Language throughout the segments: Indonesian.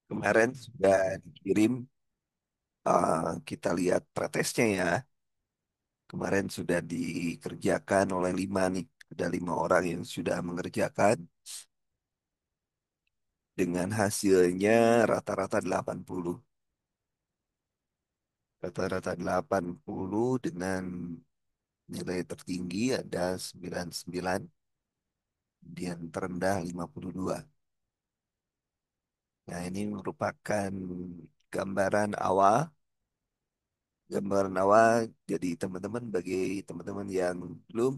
Kemarin sudah dikirim, kita lihat pretesnya ya. Kemarin sudah dikerjakan oleh 5 nih. Ada 5 orang yang sudah mengerjakan dengan hasilnya rata-rata 80. Rata-rata 80 dengan nilai tertinggi ada 99, kemudian terendah 52. Nah, ini merupakan gambaran awal. Gambaran awal, jadi teman-teman, bagi teman-teman yang belum,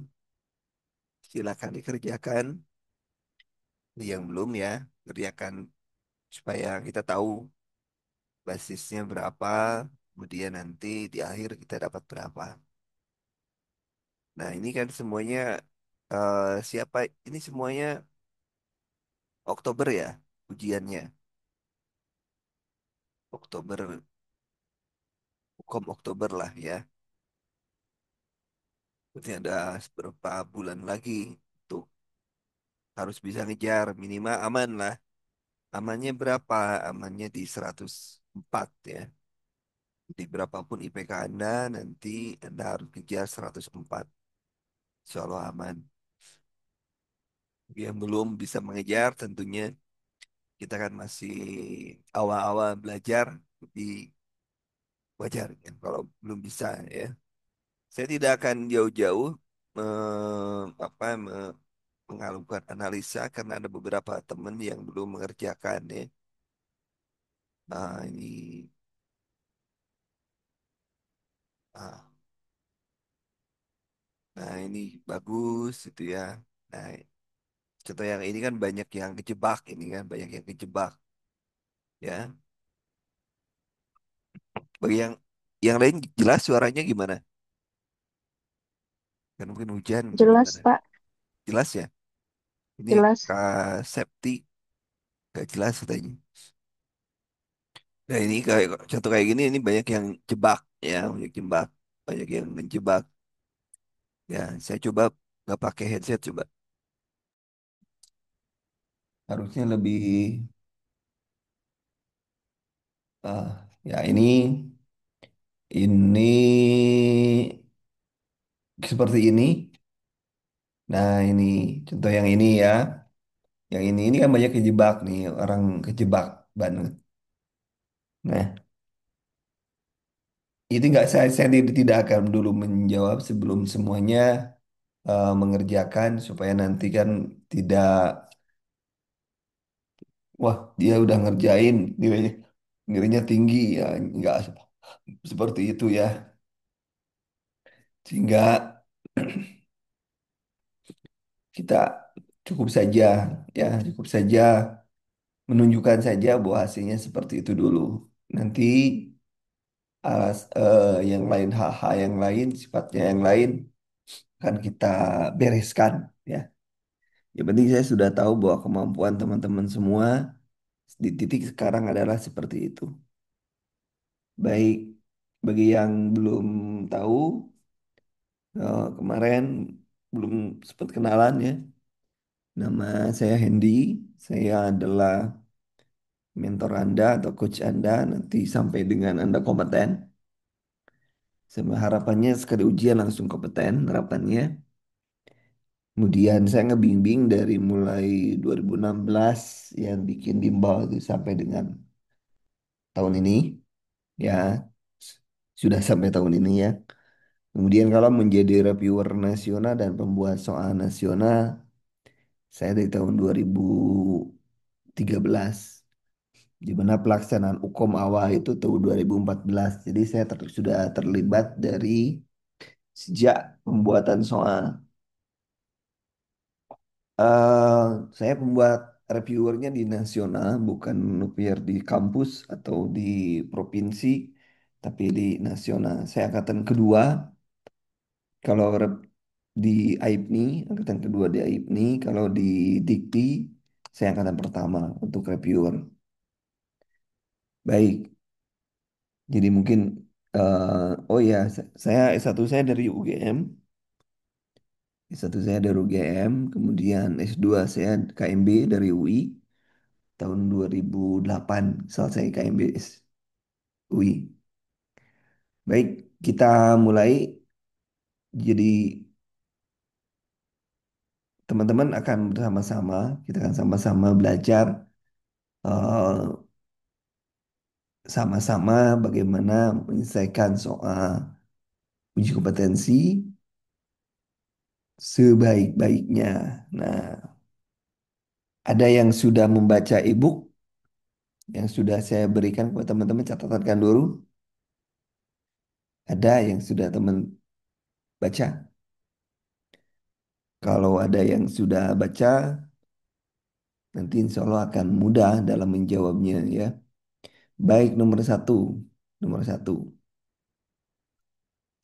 silakan dikerjakan. Yang belum ya, kerjakan supaya kita tahu basisnya berapa, kemudian nanti di akhir kita dapat berapa. Nah, ini kan semuanya, siapa ini semuanya Oktober ya ujiannya. Oktober, hukum Oktober lah ya. Berarti ada beberapa bulan lagi untuk harus bisa ngejar minimal aman lah. Amannya berapa? Amannya di 104 ya. Jadi berapapun IPK Anda, nanti Anda harus kejar 104. Insya Allah aman. Yang belum bisa mengejar tentunya kita kan masih awal-awal belajar, jadi wajar kan kalau belum bisa ya. Saya tidak akan jauh-jauh mengalukan analisa karena ada beberapa teman yang belum mengerjakan ya. Ini ah, nah ini bagus itu ya. Nah, contoh yang ini kan banyak yang kejebak, ini kan banyak yang kejebak ya. Bagi yang lain jelas suaranya gimana? Kan mungkin hujan atau Jelas, gimana? Pak. Jelas ya? Ini Jelas. Kak Septi gak jelas katanya. Nah, ini kayak contoh kayak gini, ini banyak yang jebak ya, banyak jebak, banyak yang menjebak. Ya, saya coba nggak pakai headset coba. Harusnya lebih, ya ini seperti ini. Nah, ini contoh yang ini ya. Yang ini kan banyak kejebak nih, orang kejebak banget. Nah, itu nggak, saya tidak akan dulu menjawab sebelum semuanya mengerjakan supaya nanti kan tidak, wah dia udah ngerjain nilainya, nilainya tinggi ya, nggak seperti itu ya. Sehingga kita cukup saja, ya cukup saja menunjukkan saja bahwa hasilnya seperti itu dulu. Nanti yang lain, hal-hal yang lain, sifatnya yang lain akan kita bereskan ya. Yang penting saya sudah tahu bahwa kemampuan teman-teman semua di titik sekarang adalah seperti itu. Baik, bagi yang belum tahu, kemarin belum sempat kenalan ya. Nama saya Hendy, saya adalah mentor Anda atau coach Anda nanti sampai dengan Anda kompeten. Sama harapannya sekali ujian langsung kompeten harapannya. Kemudian saya ngebimbing dari mulai 2016 yang bikin bimbel itu sampai dengan tahun ini ya, sudah sampai tahun ini ya. Kemudian kalau menjadi reviewer nasional dan pembuat soal nasional, saya dari tahun 2013. Di mana pelaksanaan UKOM awal itu tahun 2014. Jadi saya sudah terlibat dari sejak pembuatan soal. eh saya pembuat reviewernya di nasional, bukan reviewer di kampus atau di provinsi, tapi di nasional. Saya angkatan kedua. Kalau di AIPNI, angkatan kedua di AIPNI. Kalau di Dikti, saya angkatan pertama untuk reviewer. Baik, jadi mungkin, oh ya, saya S1 saya dari UGM, S1 saya dari UGM, kemudian S2 saya KMB dari UI. tahun 2008 selesai KMBS UI. Baik, kita mulai. Jadi teman-teman akan bersama-sama, kita akan sama-sama belajar eh, sama-sama bagaimana menyelesaikan soal uji kompetensi sebaik-baiknya. Nah, ada yang sudah membaca e-book yang sudah saya berikan kepada teman-teman, catatankan dulu. Ada yang sudah teman baca. Kalau ada yang sudah baca, nanti insya Allah akan mudah dalam menjawabnya ya. Baik, nomor satu. Nomor satu.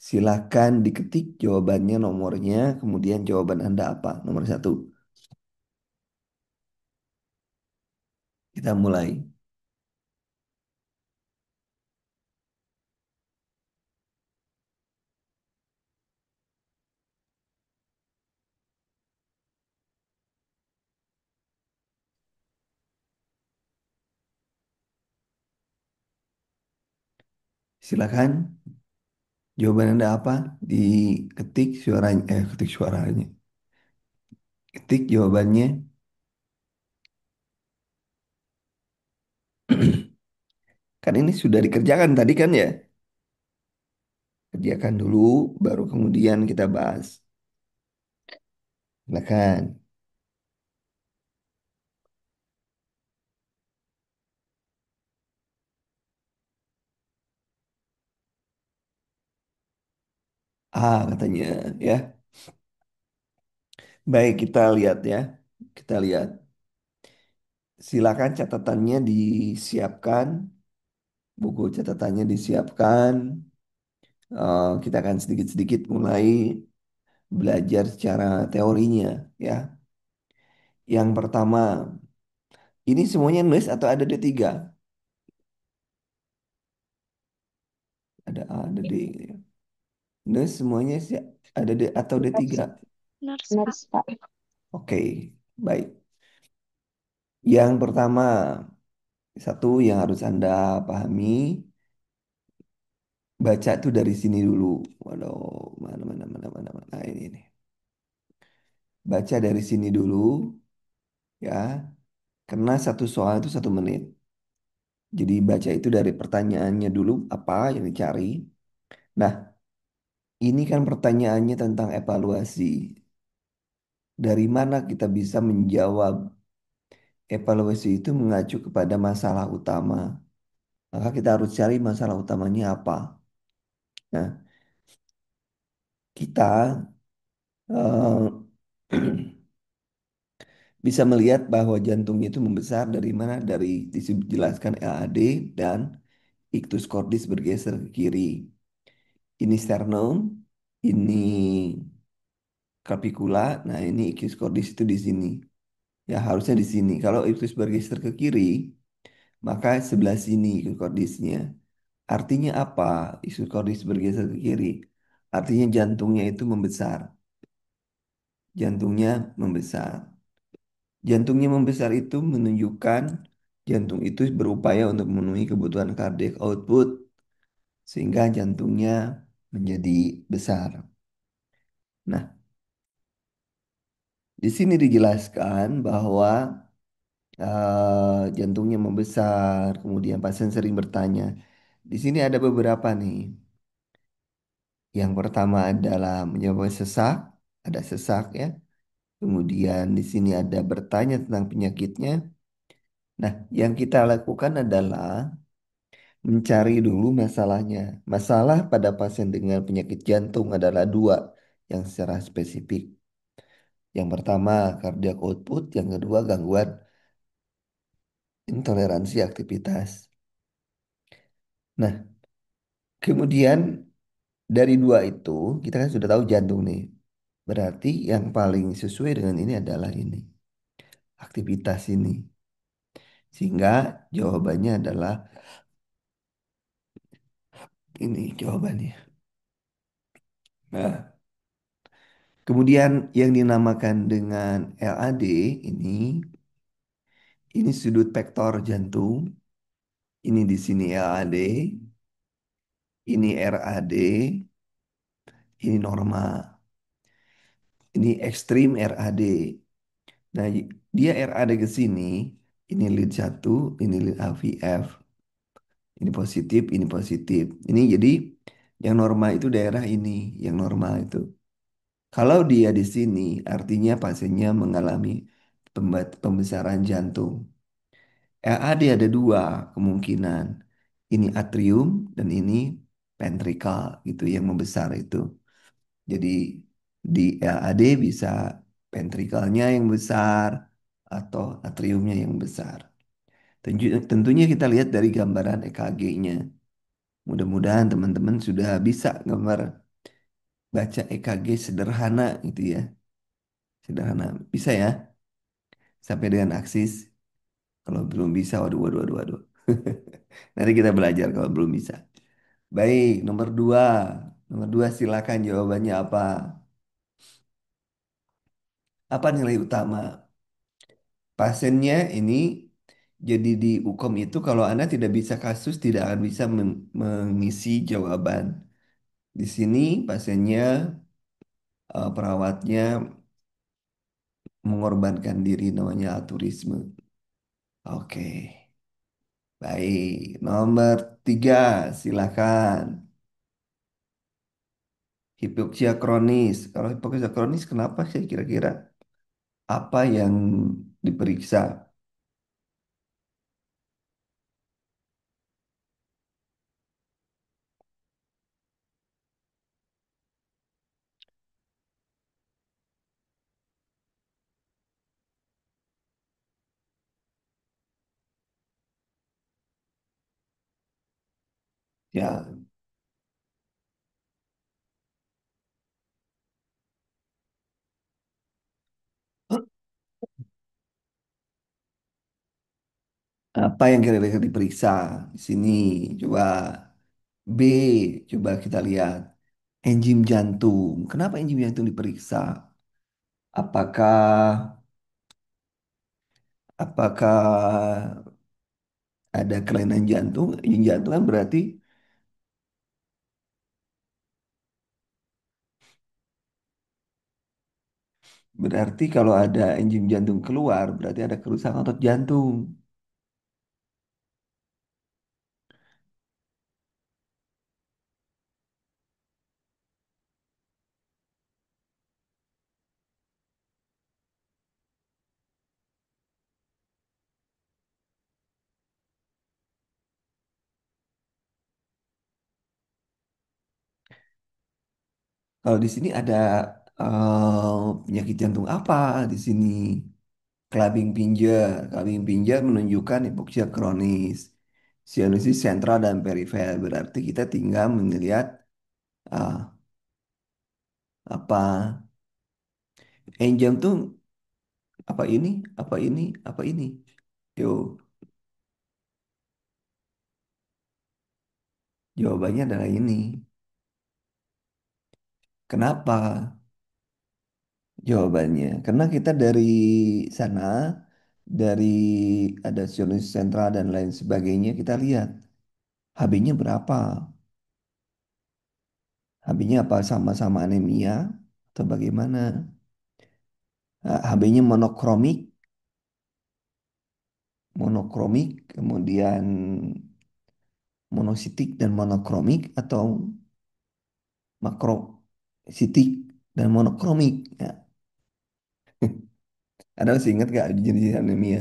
Silakan diketik jawabannya, nomornya, kemudian jawaban Anda apa? Nomor satu. Kita mulai. Silakan. Jawaban Anda apa? Diketik suaranya, ketik suaranya. Ketik jawabannya. Kan ini sudah dikerjakan tadi kan ya? Kerjakan dulu, baru kemudian kita bahas. Silakan. Katanya ya. Baik, kita lihat ya. Kita lihat. Silakan catatannya disiapkan, buku catatannya disiapkan. Kita akan sedikit-sedikit mulai belajar secara teorinya ya. Yang pertama, ini semuanya nulis atau ada D3? Ada A, ada D. Nulis semuanya sih ada D atau D3? Nurse, Pak. Nurse, Pak. Oke, baik. Yang pertama, satu yang harus Anda pahami, baca tuh dari sini dulu. Waduh, mana, mana, mana, mana, mana. Nah, ini. Baca dari sini dulu, ya. Karena satu soal itu 1 menit. Jadi baca itu dari pertanyaannya dulu, apa yang dicari. Nah, ini kan pertanyaannya tentang evaluasi. Dari mana kita bisa menjawab evaluasi itu mengacu kepada masalah utama. Maka kita harus cari masalah utamanya apa. Nah, kita eh, bisa melihat bahwa jantungnya itu membesar dari mana? Dari dijelaskan LAD dan ictus cordis bergeser ke kiri. Ini sternum, ini capicula, nah ini ictus cordis itu di sini. Ya harusnya di sini. Kalau ictus bergeser ke kiri, maka sebelah sini ictus cordisnya. Artinya apa? Ictus cordis bergeser ke kiri. Artinya jantungnya itu membesar. Jantungnya membesar. Jantungnya membesar itu menunjukkan jantung itu berupaya untuk memenuhi kebutuhan cardiac output sehingga jantungnya menjadi besar. Nah, di sini dijelaskan bahwa jantungnya membesar, kemudian pasien sering bertanya. Di sini ada beberapa nih. Yang pertama adalah menyebabkan sesak, ada sesak ya. Kemudian di sini ada bertanya tentang penyakitnya. Nah, yang kita lakukan adalah mencari dulu masalahnya. Masalah pada pasien dengan penyakit jantung adalah dua yang secara spesifik. Yang pertama cardiac output, yang kedua gangguan intoleransi aktivitas. Nah, kemudian dari dua itu kita kan sudah tahu jantung nih. Berarti yang paling sesuai dengan ini adalah ini, aktivitas ini. Sehingga jawabannya adalah ini jawabannya. Nah, kemudian yang dinamakan dengan LAD ini Ini sudut vektor jantung. Ini di sini LAD. Ini RAD. Ini normal. Ini ekstrim RAD. Nah, dia RAD ke sini. Ini lead satu, ini lead AVF. Ini positif, ini positif. Ini jadi yang normal itu daerah ini, yang normal itu. Kalau dia di sini, artinya pasiennya mengalami pembesaran jantung. RAD ada dua kemungkinan. Ini atrium dan ini ventricle gitu yang membesar itu. Jadi di RAD bisa ventrikelnya yang besar atau atriumnya yang besar. Tentunya kita lihat dari gambaran EKG-nya. Mudah-mudahan teman-teman sudah bisa gambar baca EKG sederhana gitu ya. Sederhana. Bisa ya? Sampai dengan aksis. Kalau belum bisa, waduh, waduh, waduh, waduh. Nanti kita belajar kalau belum bisa. Baik, nomor dua. Nomor dua silakan jawabannya apa? Apa nilai utama? Pasiennya ini jadi di UKOM itu kalau Anda tidak bisa kasus tidak akan bisa mengisi jawaban. Di sini pasiennya perawatnya mengorbankan diri namanya alturisme. Oke, baik. Nomor tiga, silakan. Hipoksia kronis. Kalau hipoksia kronis kenapa sih kira-kira? Apa yang diperiksa? Ya, apa yang kira-kira diperiksa di sini? Coba B, coba kita lihat. Enzim jantung. Kenapa enzim jantung diperiksa? Apakah apakah ada kelainan jantung? Enzim jantung kan berarti kalau ada enzim jantung keluar berarti ada kerusakan otot jantung. Kalau di sini ada penyakit jantung apa di sini? Clubbing pinjer. Clubbing pinjer menunjukkan hipoksia kronis. Sinusis sentral dan perifer. Berarti kita tinggal melihat ah, apa jam tuh apa ini, apa ini, apa ini. Yo, jawabannya adalah ini. Kenapa? Jawabannya, karena kita dari sana, dari ada sinusis sentral dan lain sebagainya, kita lihat HB-nya berapa. HB-nya apa sama-sama anemia atau bagaimana? HB-nya monokromik, monokromik, kemudian monositik dan monokromik atau makrositik dan monokromik. Ya, Anda masih ingat gak jenis anemia?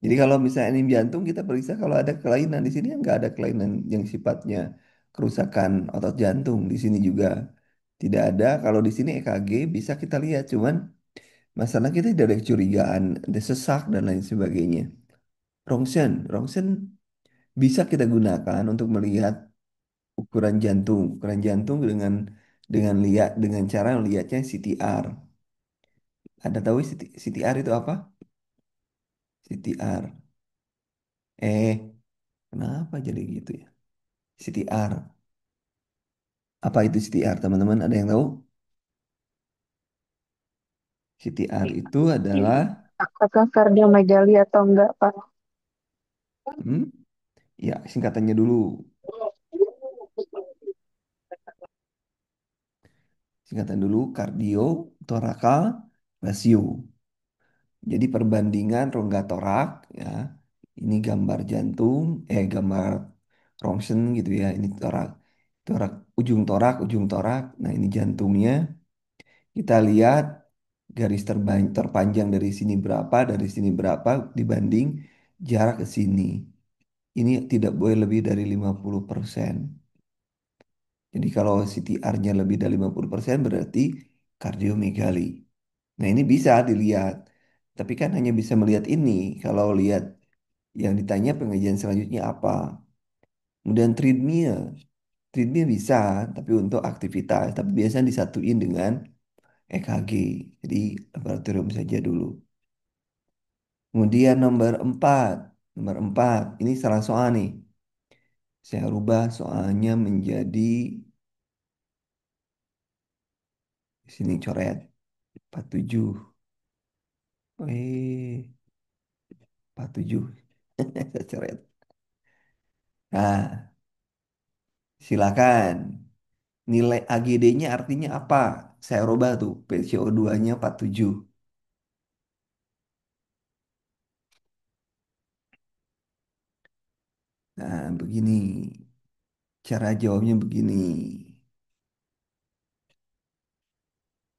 Jadi kalau misalnya anemia jantung kita periksa kalau ada kelainan di sini nggak ada kelainan yang sifatnya kerusakan otot jantung di sini juga tidak ada. Kalau di sini EKG bisa kita lihat, cuman masalah kita tidak ada kecurigaan, ada sesak dan lain sebagainya. Rongsen bisa kita gunakan untuk melihat ukuran jantung dengan cara melihatnya CTR. Ada tahu CTR itu apa? CTR. Eh, kenapa jadi gitu ya? CTR. Apa itu CTR, teman-teman? Ada yang tahu? CTR itu adalah Ini Apakah kardiomegali atau enggak, Pak? Hmm? Ya, singkatannya dulu. Singkatan dulu, kardio, torakal, rasio. Jadi perbandingan rongga torak, ya. Ini gambar jantung, gambar rongsen gitu ya. Ini torak, torak, ujung torak. Nah, ini jantungnya. Kita lihat garis terpanjang dari sini berapa, dari sini berapa dibanding jarak ke sini. Ini tidak boleh lebih dari 50%. Jadi kalau CTR-nya lebih dari 50% berarti kardiomegali. Nah ini bisa dilihat. Tapi kan hanya bisa melihat ini. Kalau lihat yang ditanya pengajian selanjutnya apa. Kemudian treadmill. Treadmill bisa, tapi untuk aktivitas. Tapi biasanya disatuin dengan EKG. Jadi laboratorium saja dulu. Kemudian nomor 4. Nomor 4. Ini salah soal nih. Saya rubah soalnya menjadi di sini coret 47. Eh, 47. Saya coret. Nah, silakan. Nilai AGD-nya artinya apa? Saya rubah tuh. PCO2-nya 47. Nah, begini. Cara jawabnya begini.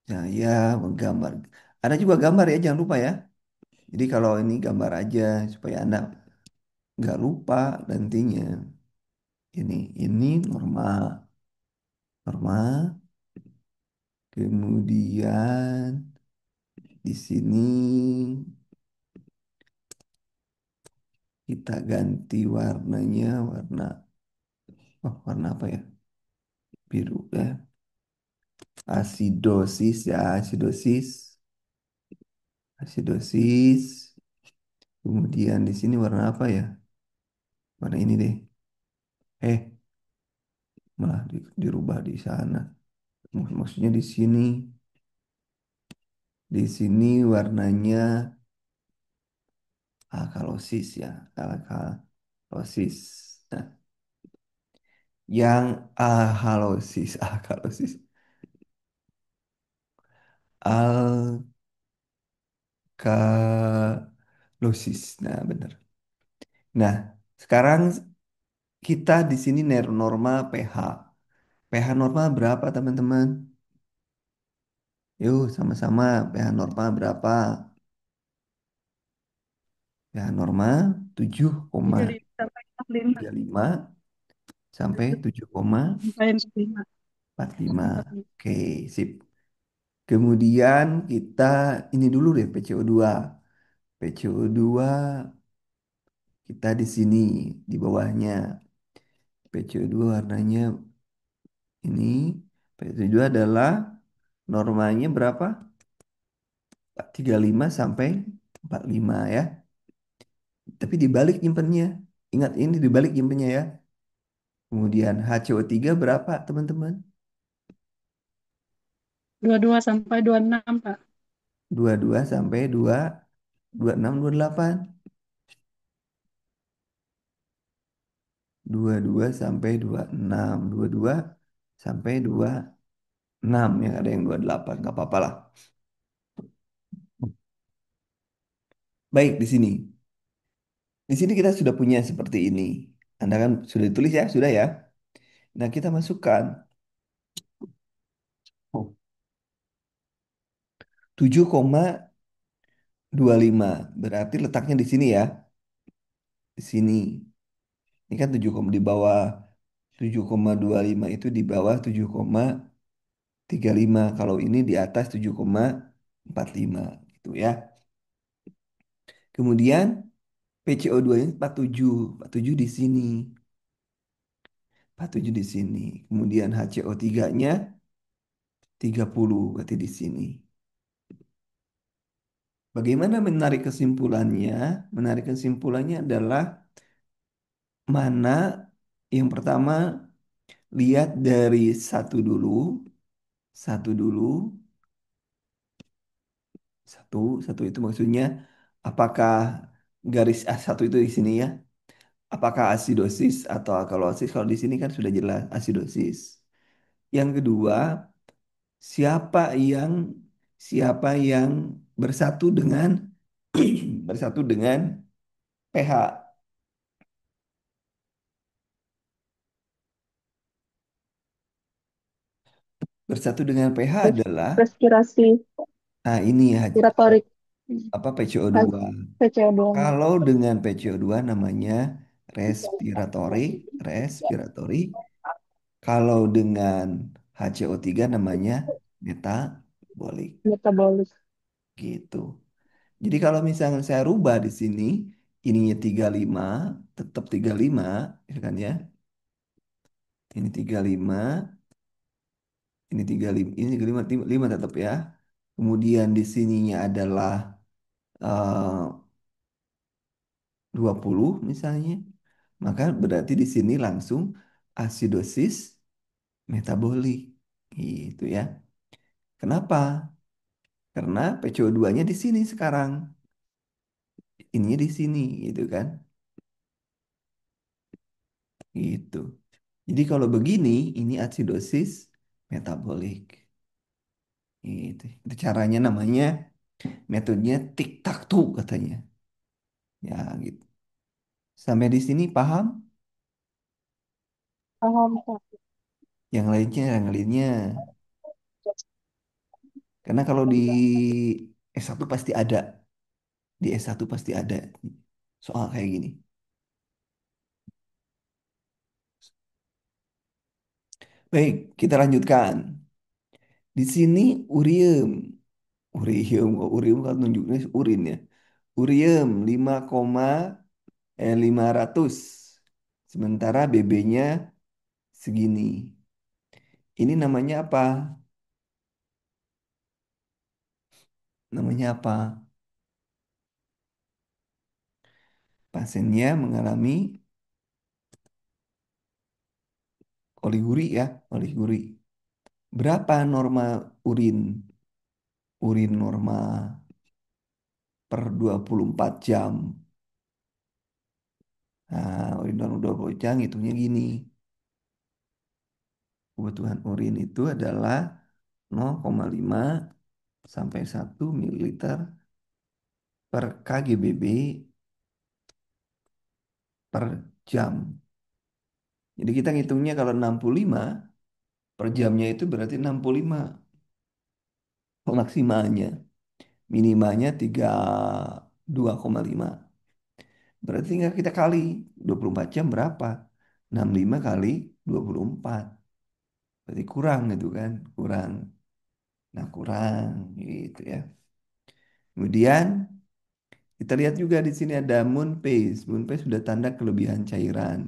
Saya menggambar. Ada juga gambar ya, jangan lupa ya. Jadi kalau ini gambar aja supaya Anda nggak lupa nantinya. Ini normal. Normal. Kemudian di sini kita ganti warnanya, warna apa ya? Biru ya. Asidosis ya, asidosis. Kemudian di sini warna apa ya? Warna ini deh. Eh, malah dirubah di sana. Maksudnya di sini warnanya alkalosis ya, alkalosis. Nah, yang alkalosis, alkalosis. Nah, benar. Nah, sekarang kita di sini normal pH. pH normal berapa, teman-teman? Yuk, sama-sama. pH normal berapa? pH normal tujuh koma 35 sampai tiga 45. puluh lima sampai 7,45. Sampai 45. Oke, sip. Kemudian kita ini dulu deh PCO2. PCO2 kita di sini di bawahnya. PCO2 warnanya ini. PCO2 adalah normanya berapa? 35 sampai 45 ya. Tapi dibalik nyimpennya. Ingat ini dibalik nyimpennya ya. Kemudian HCO3 berapa teman-teman? 22 sampai 26, Pak. 22 sampai 26, 28. 22 sampai 26. 22 sampai 26. Yang ada yang 28. Nggak apa-apa lah. Baik di sini. Di sini kita sudah punya seperti ini. Anda kan sudah ditulis ya? Sudah ya? Nah kita masukkan. Oh, 7,25. Berarti letaknya di sini ya. Di sini. Ini kan 7, di bawah 7,25 itu di bawah 7,35. Kalau ini di atas 7,45 gitu ya. Kemudian PCO2-nya 47 di sini. 47 di sini. Kemudian HCO3-nya 30 berarti di sini. Bagaimana menarik kesimpulannya? Menarik kesimpulannya adalah mana yang pertama lihat dari satu dulu, satu itu maksudnya Apakah garis A1 itu di sini ya? Apakah asidosis atau alkalosis? Kalau di sini kan sudah jelas asidosis. Yang kedua, siapa yang siapa yang bersatu dengan bersatu dengan pH? Bersatu dengan pH adalah, Respirasi, nah ini ya, respiratorik, apa PCO2. PCO2. Kalau dengan PCO2 namanya respiratorik, respiratorik. Kalau dengan HCO3 namanya metabolik Metabolis. gitu. Jadi kalau misalnya saya rubah di sini, ininya 35, tetap 35, ya kan ya. Ini 35, ini 35, ini 35, 5 tetap ya. Kemudian di sininya adalah eh, 20 misalnya. Maka berarti di sini langsung asidosis metabolik gitu ya. Kenapa? Karena PCO2-nya di sini sekarang. Ininya di sini gitu kan. Gitu. Jadi kalau begini ini acidosis metabolik. Gitu. Itu caranya namanya metodenya tik tak tuh katanya. Ya gitu. Sampai di sini paham? Paham, Pak. Yang lainnya. Karena kalau di S1 pasti ada. Di S1 pasti ada soal kayak gini. Baik, kita lanjutkan. Di sini urium. Urium, kok urium kan nunjuknya urin ya. Urium 500. Sementara BB-nya segini. Ini namanya apa? Namanya apa? Pasiennya mengalami oliguri ya, oliguri. Berapa norma urin? Urin norma per 24 jam. Nah, urin norma 24 jam hitungnya gini. Kebutuhan urin itu adalah 0,5 sampai 1 ml per kgbb per jam. Jadi kita ngitungnya kalau 65 per jamnya itu berarti 65 maksimalnya. Minimalnya 32,5. Berarti tinggal kita kali 24 jam berapa? 65 kali 24. Berarti kurang gitu kan? Kurang. Nah, kurang gitu ya. Kemudian kita lihat juga di sini ada moon phase. Moon phase sudah tanda kelebihan cairan.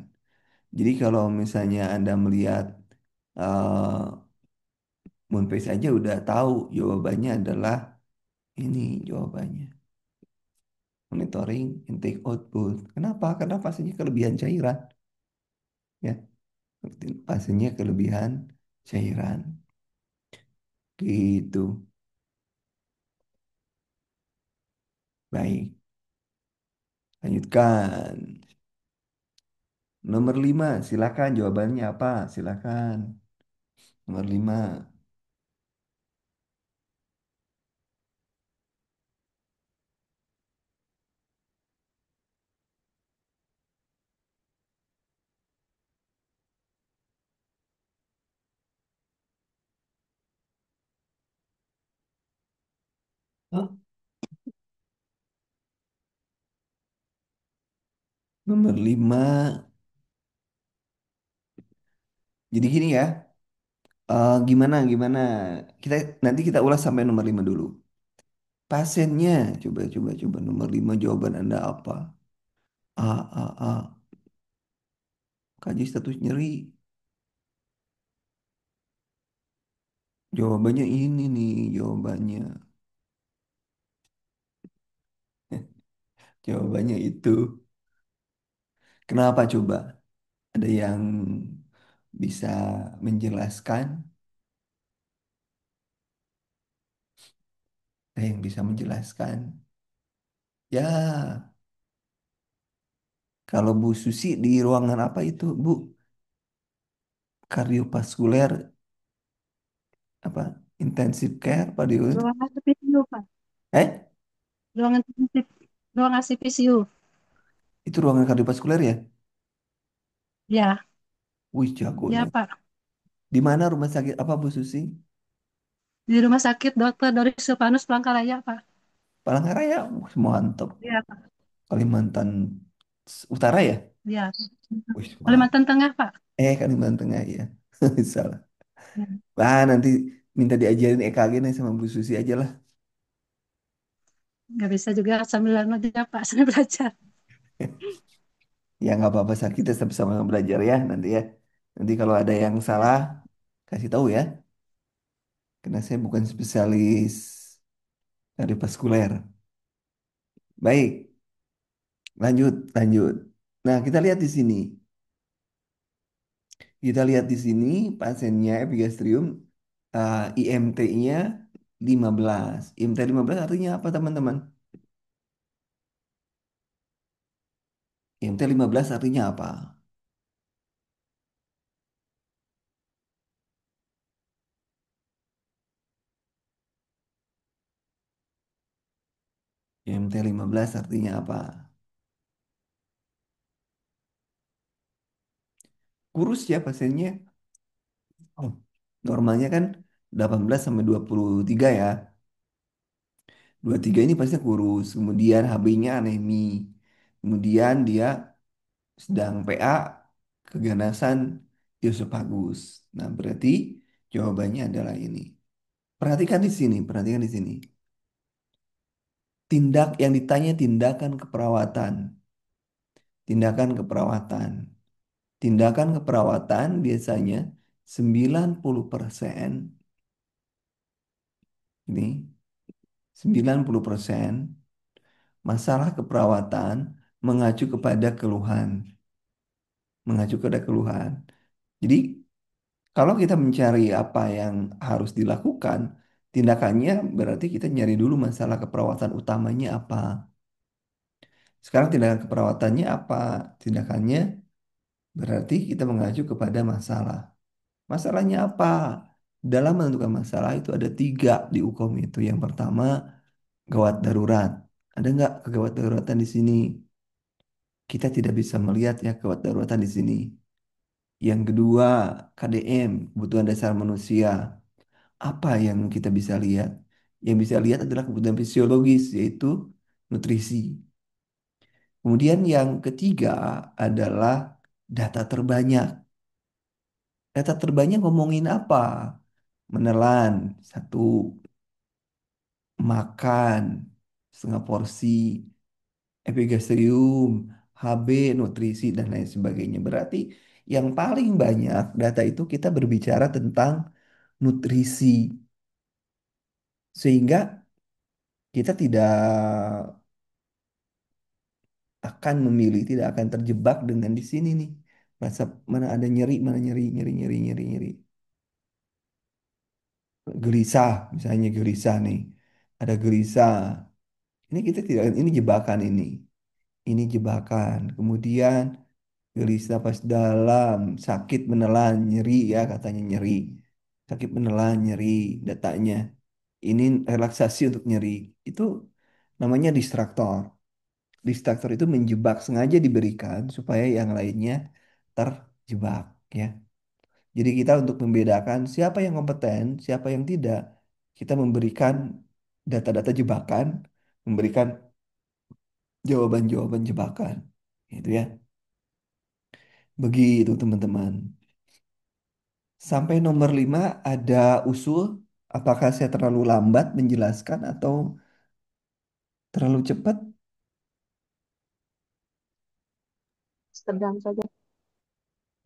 Jadi kalau misalnya Anda melihat uh, moon phase aja udah tahu jawabannya adalah ini jawabannya. Monitoring intake output. Kenapa? Karena pasiennya kelebihan cairan. Ya, pasiennya kelebihan cairan. Gitu. Baik, lanjutkan. Nomor 5, silakan jawabannya apa? Silakan. Nomor 5. Hah? Nomor 5. Jadi gini ya. Gimana gimana? Kita nanti kita ulas sampai nomor 5 dulu. Pasiennya, coba nomor 5 jawaban Anda apa? A. Kaji status nyeri. Jawabannya ini nih, jawabannya. Jawabannya itu. Kenapa coba? Ada yang bisa menjelaskan? Ada yang bisa menjelaskan? Ya, kalau Bu Susi di ruangan apa itu, Bu? Kardiovaskuler apa? Intensive care apa di itu? Ruangan PCU, Pak. Eh, Ruangan ruangan CPCU. itu ruangan kardiovaskuler ya? Ya, Wih, jago ya, nih. Pak. Di mana rumah sakit apa Bu Susi? Di Rumah Sakit Dr. Doris Silvanus Palangkaraya, Pak. Palangkaraya, wih, mantap. Iya, Pak. Kalimantan Utara ya? Iya. Wih, mantap. Kalimantan Tengah, Pak. Kalimantan Tengah ya. Salah. Ya. Lah, nanti minta diajarin EKG nih sama Bu Susi aja lah. Nggak bisa juga sambil aja, Pak. Sambil belajar. Ya nggak apa-apa, kita sama-sama belajar ya nanti ya. Nanti kalau ada yang salah, kasih tahu ya. Karena saya bukan spesialis kardiovaskuler. Baik, lanjut, lanjut. Nah, kita lihat di sini. Kita lihat di sini pasiennya epigastrium IMT-nya 15. IMT 15 artinya apa, teman-teman? IMT 15 artinya apa? IMT 15 artinya apa? Kurus ya pasiennya. Oh, normalnya kan 18 sampai 23 ya. 23 ini pasti kurus. Kemudian HB-nya anemi. Kemudian dia sedang PA keganasan esophagus. Nah, berarti jawabannya adalah ini. Perhatikan di sini, perhatikan di sini. Tindak yang ditanya tindakan keperawatan. Tindakan keperawatan. Tindakan keperawatan biasanya 90% ini 90% masalah keperawatan mengacu kepada keluhan, mengacu kepada keluhan. Jadi, kalau kita mencari apa yang harus dilakukan, tindakannya berarti kita nyari dulu masalah keperawatan utamanya apa. Sekarang tindakan keperawatannya apa? Tindakannya berarti kita mengacu kepada masalah. Masalahnya apa? Dalam menentukan masalah itu ada tiga di UKOM itu. Yang pertama, gawat darurat. Ada nggak kegawat daruratan di sini? Kita tidak bisa melihat ya gawat daruratan di sini. Yang kedua, KDM, kebutuhan dasar manusia. Apa yang kita bisa lihat? Yang bisa lihat adalah kebutuhan fisiologis, yaitu nutrisi. Kemudian yang ketiga adalah data terbanyak. Data terbanyak ngomongin apa? Menelan, satu, makan, setengah porsi, epigastrium, HB, nutrisi, dan lain sebagainya. Berarti yang paling banyak data itu kita berbicara tentang nutrisi. Sehingga kita tidak akan memilih, tidak akan terjebak dengan di sini nih. Rasa mana ada nyeri, mana nyeri, nyeri, nyeri, nyeri, nyeri. Gelisah, misalnya gelisah nih. Ada gelisah. Ini kita tidak, ini jebakan ini. Ini jebakan. Kemudian gelisah pas dalam, sakit menelan, nyeri ya katanya nyeri. Sakit menelan, nyeri datanya. Ini relaksasi untuk nyeri. Itu namanya distraktor. Distraktor itu menjebak, sengaja diberikan supaya yang lainnya terjebak ya. Jadi kita untuk membedakan siapa yang kompeten, siapa yang tidak, kita memberikan data-data jebakan, memberikan jawaban-jawaban jebakan. Itu ya. Begitu teman-teman. Sampai nomor 5 ada usul, apakah saya terlalu lambat menjelaskan atau terlalu cepat? Sedang saja.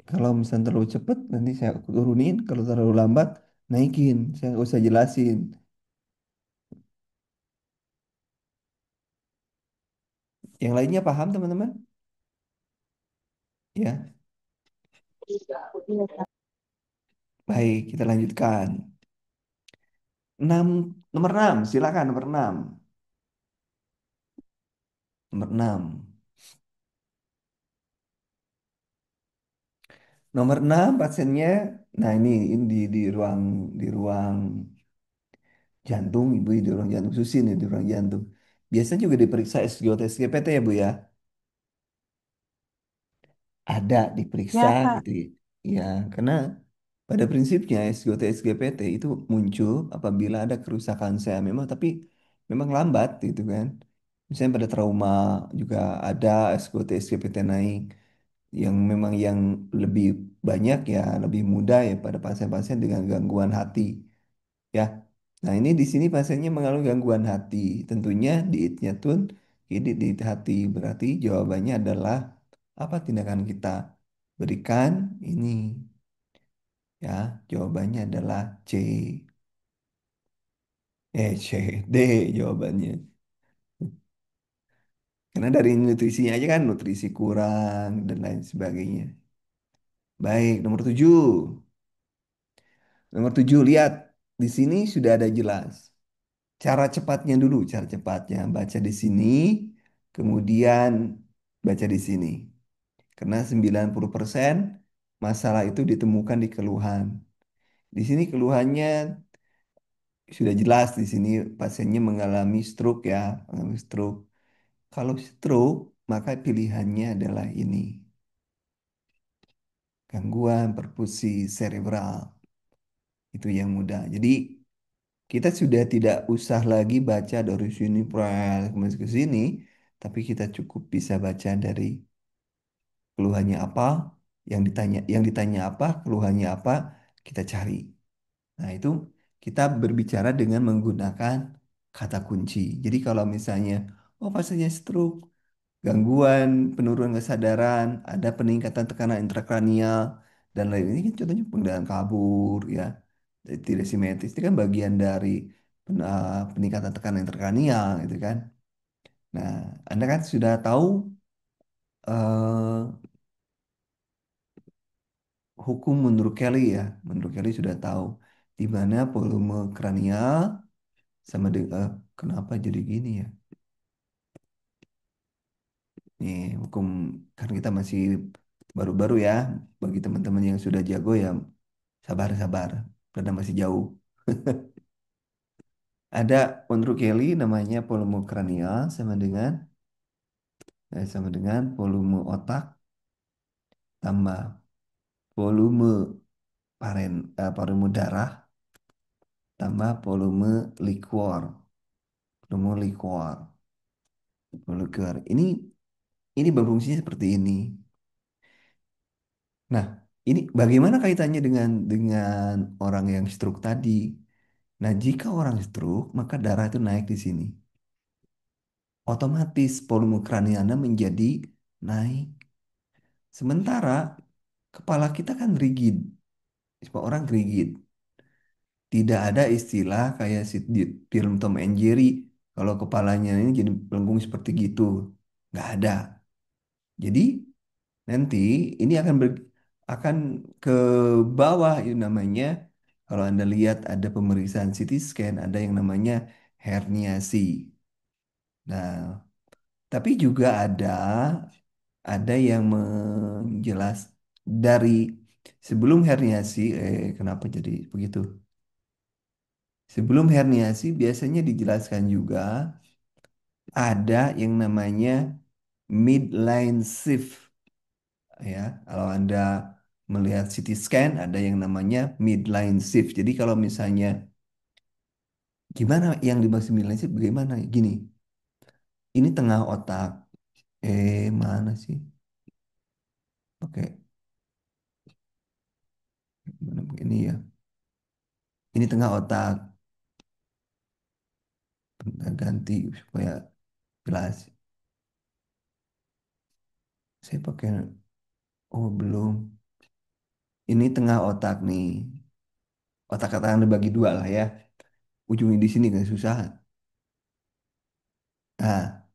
Kalau misalnya terlalu cepat, nanti saya turunin. Kalau terlalu lambat, naikin. Saya nggak usah jelasin. Yang lainnya paham teman-teman? Ya, Iya, Pak. baik, kita lanjutkan. 6, nomor 6, silakan nomor 6. Nomor 6. Nomor 6 pasiennya, nah ini di ruang jantung, Ibu di ruang jantung susi nih, di ruang jantung. Biasanya juga diperiksa SGOT SGPT ya Bu ya. Ada diperiksa Ya, Kak. gitu ya. Ya, karena pada prinsipnya SGOT SGPT itu muncul apabila ada kerusakan sel memang, tapi memang lambat gitu kan. Misalnya pada trauma juga ada SGOT SGPT naik, yang memang yang lebih banyak ya lebih mudah ya pada pasien-pasien dengan gangguan hati ya. Nah, ini di sini pasiennya mengalami gangguan hati. Tentunya dietnya tuh ini diet hati. Berarti jawabannya adalah apa tindakan kita berikan ini ya. Jawabannya adalah C. C, D jawabannya. Karena dari nutrisinya aja kan nutrisi kurang dan lain sebagainya. Baik, nomor 7. Nomor 7 lihat di sini sudah ada jelas. Cara cepatnya dulu, cara cepatnya baca di sini, kemudian baca di sini. Karena 90% masalah itu ditemukan di keluhan. Di sini keluhannya sudah jelas di sini pasiennya mengalami stroke ya, mengalami stroke. Kalau stroke, maka pilihannya adalah ini, gangguan perfusi cerebral. Itu yang mudah. Jadi kita sudah tidak usah lagi baca dari sini kemudian ke sini, tapi kita cukup bisa baca dari keluhannya apa, yang ditanya apa, keluhannya apa, kita cari. Nah, itu kita berbicara dengan menggunakan kata kunci. Jadi kalau misalnya, oh pasiennya stroke, gangguan penurunan kesadaran, ada peningkatan tekanan intrakranial, dan lain ini kan contohnya pengendalian kabur, ya, tidak simetris, itu kan bagian dari peningkatan tekanan intrakranial, gitu kan. Nah, Anda kan sudah tahu eh, hukum menurut Kelly ya, menurut Kelly sudah tahu di mana volume kranial sama dengan kenapa jadi gini ya? Nih, hukum kan kita masih baru-baru ya. Bagi teman-teman yang sudah jago ya sabar-sabar karena masih jauh. Ada menurut Kelly namanya volume kranial sama dengan volume otak tambah volume volume darah tambah volume liquor. Molekul. Ini berfungsinya seperti ini. Nah, ini bagaimana kaitannya dengan orang yang stroke tadi? Nah, jika orang stroke, maka darah itu naik di sini. Otomatis volume kranialnya menjadi naik. Sementara kepala kita kan rigid. Semua orang rigid. Tidak ada istilah kayak di film Tom and Jerry. Kalau kepalanya ini jadi melengkung seperti gitu. Nggak ada. Jadi nanti ini akan ke bawah itu namanya. Kalau Anda lihat ada pemeriksaan CT scan, ada yang namanya herniasi. Nah, tapi juga ada yang menjelas dari sebelum herniasi, kenapa jadi begitu? Sebelum herniasi biasanya dijelaskan juga ada yang namanya midline shift. Ya, kalau Anda melihat CT scan ada yang namanya midline shift. Jadi kalau misalnya gimana yang dimaksud midline shift bagaimana? Gini, ini tengah otak. Mana sih? Oke, ini ya. Ini tengah otak. Bentar, ganti supaya jelas. Saya pakai oh belum. Ini tengah otak nih. Otak-otak yang dibagi dua lah ya. Ujungnya di sini kan susah. Nah,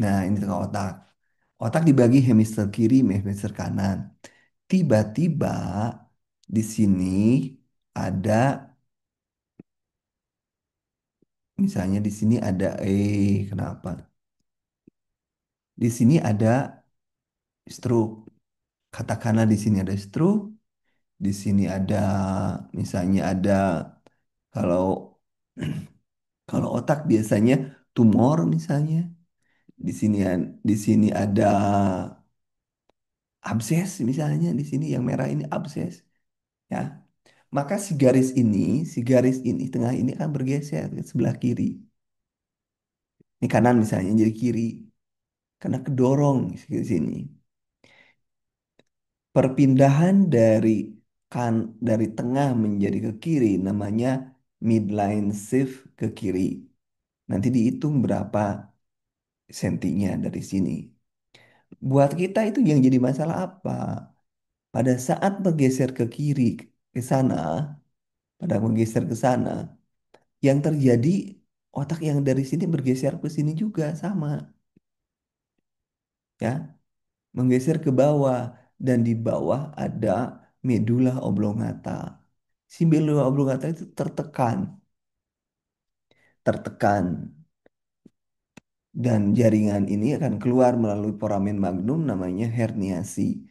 nah ini tengah otak. Otak dibagi hemisfer kiri, hemisfer kanan. Tiba-tiba di sini ada Misalnya di sini ada kenapa? Di sini ada stroke. Katakanlah di sini ada stroke, di sini ada misalnya ada kalau kalau otak biasanya tumor misalnya. Di sini ada abses misalnya di sini yang merah ini abses ya. Maka si garis ini tengah ini akan bergeser ke sebelah kiri. Ini kanan misalnya jadi kiri karena kedorong ke sini. Perpindahan dari tengah menjadi ke kiri namanya midline shift ke kiri. Nanti dihitung berapa sentinya dari sini. Buat kita itu yang jadi masalah apa? Pada saat bergeser ke kiri ke sana, pada bergeser ke sana, yang terjadi otak yang dari sini bergeser ke sini juga sama, ya, menggeser ke bawah dan di bawah ada medula oblongata. Si medula oblongata itu tertekan, tertekan dan jaringan ini akan keluar melalui foramen magnum namanya herniasi.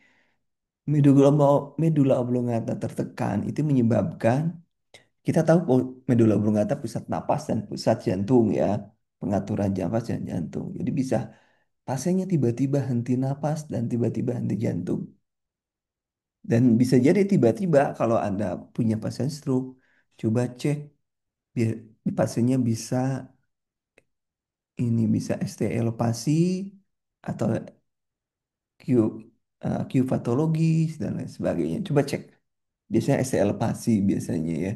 Medula oblongata tertekan itu menyebabkan kita tahu medula oblongata pusat napas dan pusat jantung ya, pengaturan napas dan jantung. Jadi bisa pasiennya tiba-tiba henti napas dan tiba-tiba henti jantung. Dan bisa jadi tiba-tiba kalau Anda punya pasien stroke, coba cek biar pasiennya bisa ini bisa STL pasi atau Q, Q patologis dan lain sebagainya. Coba cek. Biasanya STL pasi biasanya ya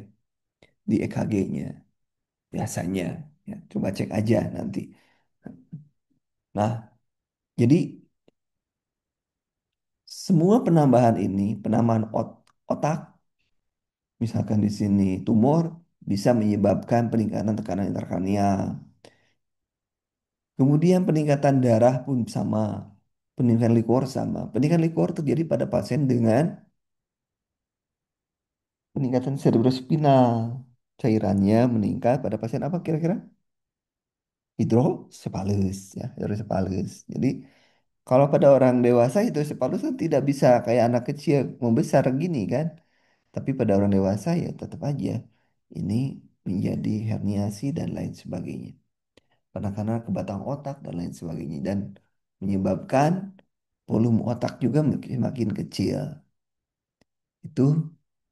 di EKG-nya biasanya ya. Coba cek aja nanti. Nah, jadi semua penambahan ini, penambahan otak, misalkan di sini tumor bisa menyebabkan peningkatan tekanan intrakranial. Kemudian peningkatan darah pun sama, peningkatan likor sama. Peningkatan likor terjadi pada pasien dengan peningkatan cerebrospinal. Cairannya meningkat pada pasien apa kira-kira? Hidrosepalus ya, hidrosepalus. Jadi kalau pada orang dewasa hidrosepalus kan tidak bisa kayak anak kecil membesar gini kan. Tapi pada orang dewasa ya tetap aja ini menjadi herniasi dan lain sebagainya. Penekanan ke batang otak dan lain sebagainya dan menyebabkan volume otak juga makin makin kecil. Itu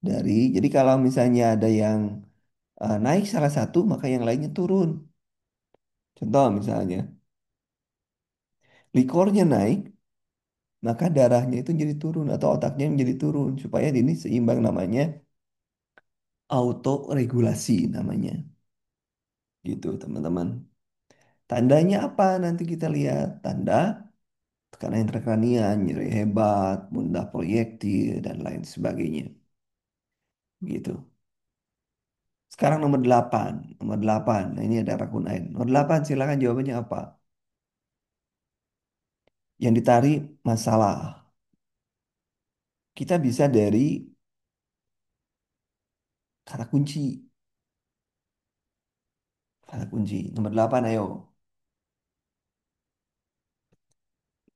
jadi kalau misalnya ada yang naik salah satu maka yang lainnya turun. Contoh misalnya likornya naik maka darahnya itu jadi turun atau otaknya menjadi turun supaya ini seimbang namanya autoregulasi namanya. Gitu teman-teman. Tandanya apa nanti kita lihat? Tanda tekanan intrakranial, nyeri hebat, mudah proyektil, dan lain sebagainya. Gitu. Sekarang nomor 8. Nomor 8. Nah, ini ada rakunain. Nomor 8, silakan jawabannya apa? Yang ditarik masalah. Kita bisa dari kata kunci. Kata kunci. Nomor 8, ayo.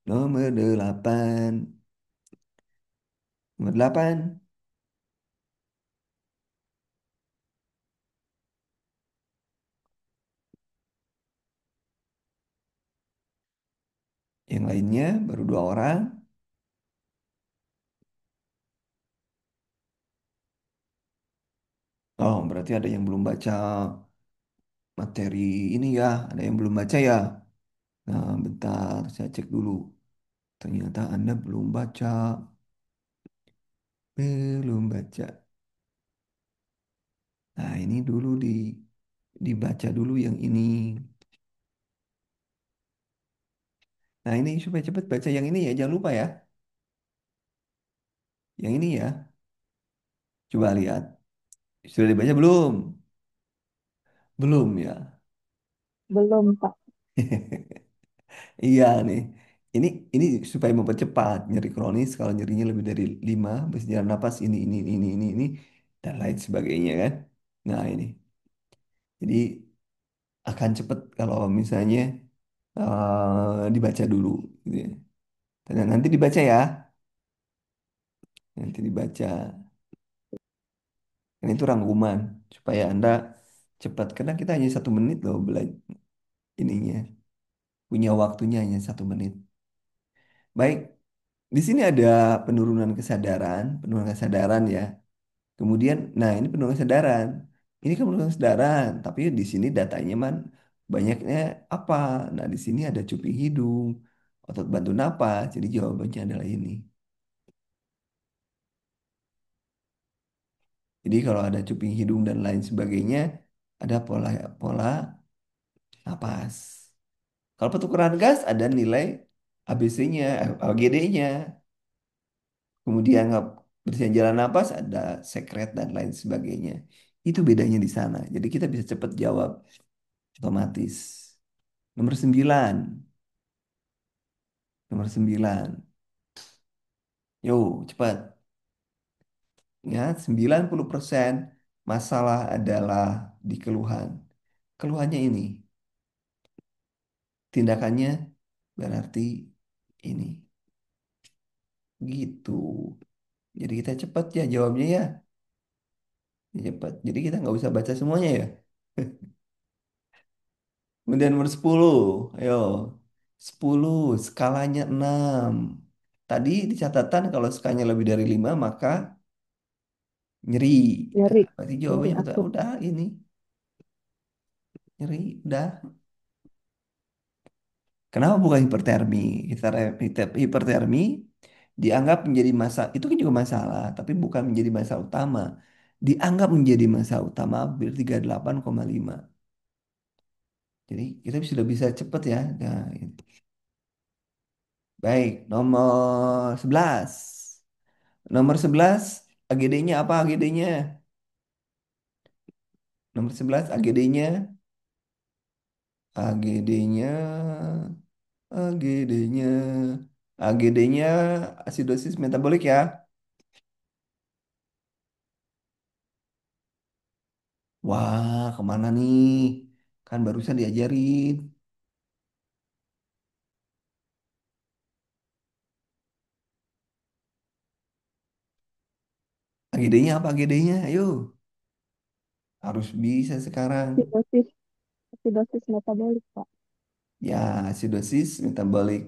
Nomor 8. Nomor 8. Yang lainnya baru 2 orang. Oh, berarti ada yang belum baca materi ini ya. Ada yang belum baca ya. Nah, bentar, saya cek dulu. Ternyata Anda belum baca. Belum baca. Nah, ini dulu dibaca dulu yang ini. Nah, ini supaya cepat baca yang ini ya. Jangan lupa ya. Yang ini ya. Coba lihat. Sudah dibaca belum? Belum ya. Belum, Pak. Iya nih. Ini supaya mempercepat nyeri kronis kalau nyerinya lebih dari 5 bersejarah napas ini dan lain sebagainya kan. Nah, ini. Jadi akan cepet kalau misalnya dibaca dulu gitu ya. Dan nanti dibaca ya, nanti dibaca. Dan itu rangkuman supaya Anda cepat karena kita hanya 1 menit loh belajar ininya, punya waktunya hanya 1 menit. Baik, di sini ada penurunan kesadaran ya. Kemudian, nah ini penurunan kesadaran, ini kan penurunan kesadaran, tapi di sini datanya man banyaknya apa? Nah di sini ada cuping hidung, otot bantu napas. Jadi jawabannya adalah ini. Jadi kalau ada cuping hidung dan lain sebagainya, ada pola pola napas. Kalau pertukaran gas ada nilai ABC-nya, AGD-nya. Kemudian bersihin jalan napas ada sekret dan lain sebagainya. Itu bedanya di sana. Jadi kita bisa cepat jawab otomatis. Nomor 9. Nomor 9. Yo, cepat. Ya, 90% masalah adalah di keluhan. Keluhannya ini. Tindakannya berarti ini. Gitu. Jadi kita cepat ya jawabnya ya. Cepat. Jadi kita nggak usah baca semuanya ya. Kemudian nomor 10. Ayo. 10 skalanya 6. Tadi di catatan kalau skalanya lebih dari 5 maka nyeri. Nah, Nyeri, berarti nyeri jawabannya betul. akut. Udah ini. Nyeri. Udah. Kenapa bukan hipertermi? Hipertermi dianggap menjadi masalah. Itu kan juga masalah. Tapi bukan menjadi masalah utama. Dianggap menjadi masalah utama hampir 38,5. Jadi kita sudah bisa cepet ya. Nah, baik, nomor 11. Nomor 11, AGD-nya apa AGD-nya? Nomor 11, AGD-nya. AGD-nya. AGD-nya. AGD-nya asidosis metabolik ya. Wah, kemana nih? Kan barusan diajarin. AGD-nya apa AGD-nya? Ayo. Harus bisa sekarang. Acidosis, acidosis metabolik, Pak. Ya, asidosis metabolik.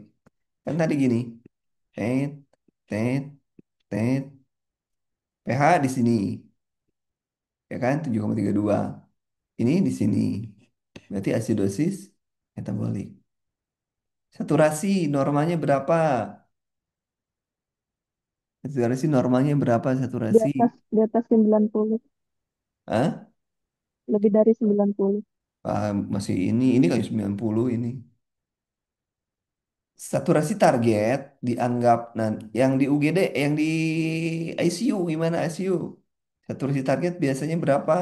Kan tadi gini. Tet, tet, tet. pH di sini. Ya kan? 7,32. Ini di sini. Berarti asidosis metabolik. Saturasi normanya berapa? Saturasi normanya berapa saturasi? Di atas 90, Hah? lebih dari 90. Ah, masih ini kayak 90 ini. Saturasi target dianggap yang di UGD, yang di ICU gimana ICU? Saturasi target biasanya berapa?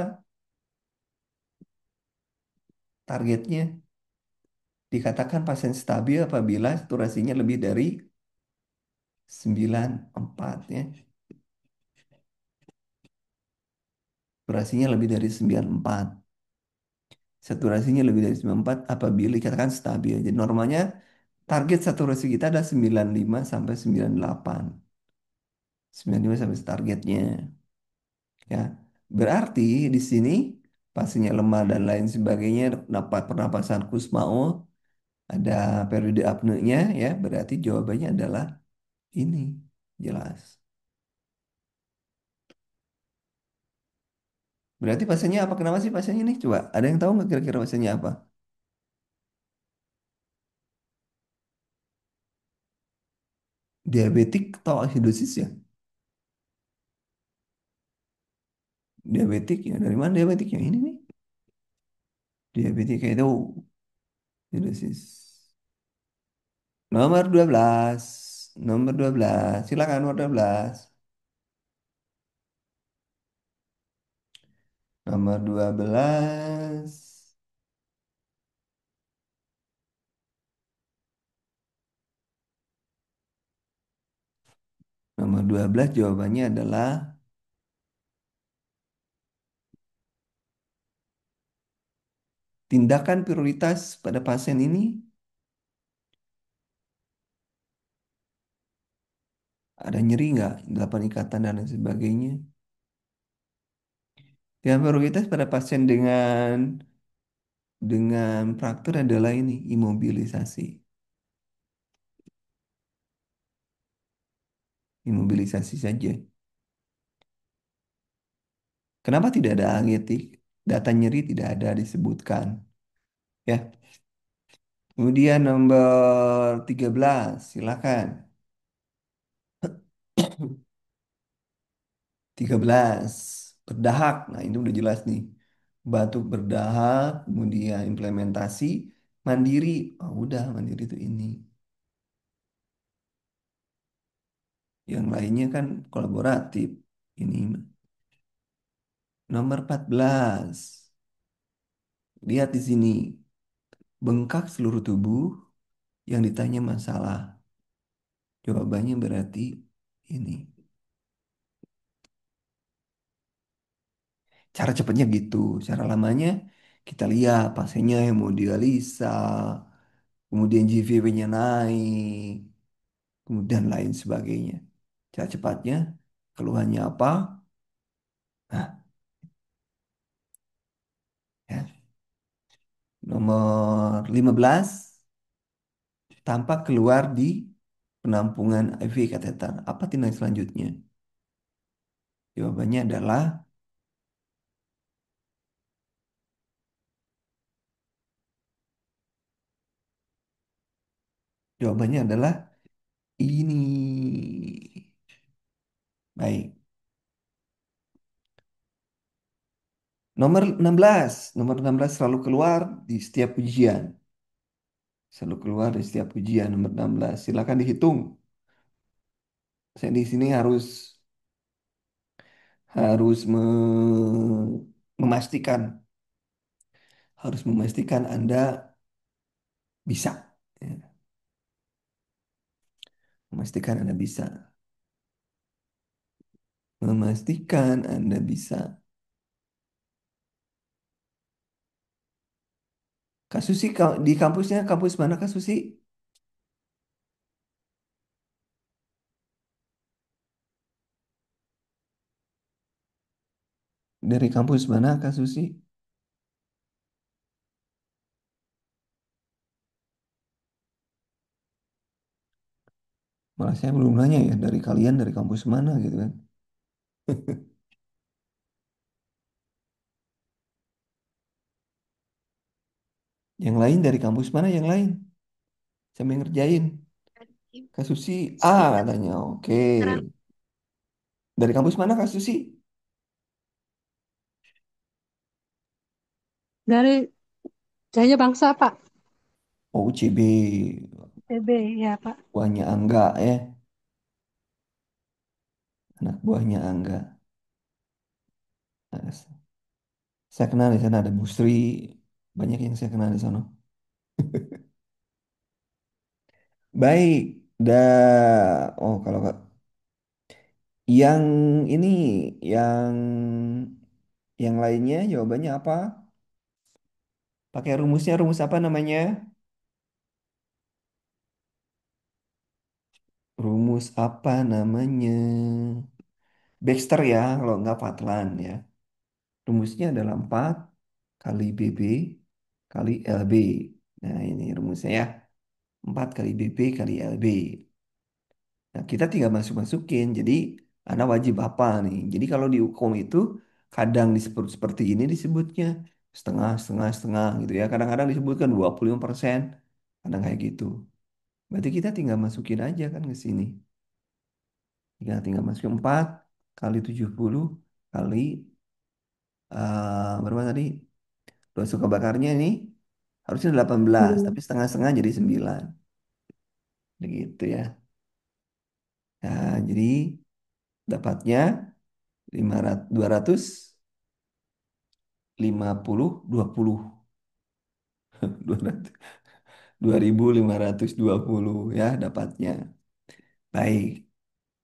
Targetnya dikatakan pasien stabil apabila saturasinya lebih dari 94 ya. Saturasinya lebih dari 94. Saturasinya lebih dari 94 apabila dikatakan stabil. Jadi normalnya target saturasi kita ada 95 sampai 98. 95 sampai targetnya. Ya, berarti di sini pasiennya lemah dan lain sebagainya, dapat pernapasan Kussmaul, ada periode apnea ya, berarti jawabannya adalah ini. Jelas. Berarti pasiennya apa? Kenapa sih pasiennya nih? Coba, ada yang tahu nggak kira-kira pasiennya apa? Diabetik atau acidosis ya? Diabetik ya, dari mana diabetiknya? Ini nih, diabetik itu acidosis. Nomor 12. Nomor 12. Silakan nomor 12. Nomor 12. Nomor 12 jawabannya adalah Tindakan prioritas pada pasien ini, ada nyeri nggak, delapan ikatan dan lain sebagainya. Tindakan prioritas pada pasien dengan fraktur adalah ini, imobilisasi. Imobilisasi saja. Kenapa tidak ada angetik? Data nyeri tidak ada disebutkan. Ya. Kemudian nomor 13, silakan. 13, berdahak. Nah, ini udah jelas nih. Batuk berdahak, kemudian implementasi mandiri. Oh, udah mandiri itu ini. Yang lainnya kan kolaboratif. Ini nomor 14. Lihat di sini, bengkak seluruh tubuh yang ditanya masalah. Jawabannya berarti ini. Cara cepatnya gitu, cara lamanya kita lihat pasiennya hemodialisa, kemudian GVW-nya naik, kemudian lain sebagainya. Cara cepatnya, keluhannya apa? Nah, ya. Nomor 15, tampak keluar di penampungan IV kateter. Apa tindak selanjutnya? Jawabannya adalah, jawabannya adalah ini. Baik. Nomor 16 selalu keluar di setiap ujian. Selalu keluar di setiap ujian nomor 16. Silakan dihitung. Saya di sini harus memastikan memastikan Anda bisa. Ya, memastikan Anda bisa. Memastikan Anda bisa. Kak Susi, di kampusnya kampus mana Kak Susi? Dari kampus mana Kak Susi? Malah saya belum nanya ya dari kalian dari kampus mana gitu kan. Yang lain dari kampus mana yang lain? Sambil ngerjain. Kak Susi A katanya. Oke. Dari kampus mana Kak Susi? Dari Jaya Bangsa, Pak. Oh, UCB. TB, ya, Pak. Buahnya Angga ya. Anak buahnya Angga. Nah, saya kenal di sana ada Bu Sri. Banyak yang saya kenal di sana. Baik. Oh, kalau yang ini, yang yang lainnya jawabannya apa? Pakai rumusnya, rumus apa namanya? Rumus apa namanya? Baxter ya, kalau nggak Fatlan ya. Rumusnya adalah 4 kali BB kali LB. Nah, ini rumusnya ya. 4 kali BB kali LB. Nah, kita tinggal masuk-masukin. Jadi, Anda wajib apa nih? Jadi, kalau di hukum itu kadang disebut seperti ini disebutnya setengah, setengah, setengah gitu ya. Kadang-kadang disebutkan 25%. Kadang kayak gitu. Berarti kita tinggal masukin aja kan ke sini. Tinggal masukin 4 kali 70 kali berapa tadi? Dua suka bakarnya ini harusnya 18, Hmm. tapi setengah-setengah jadi 9. Begitu ya. Nah, jadi dapatnya 500, 250, 20. 200, 2520 ya dapatnya. Baik,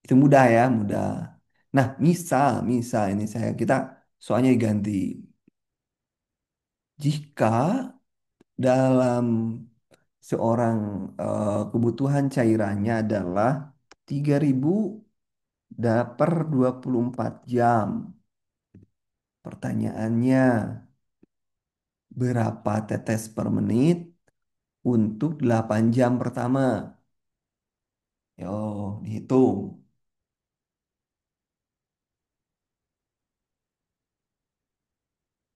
itu mudah ya, mudah. Nah, misal ini kita soalnya ganti. Jika dalam seorang kebutuhan cairannya adalah 3.000 per 24 jam. Pertanyaannya, berapa tetes per menit untuk 8 jam pertama? Yo, dihitung.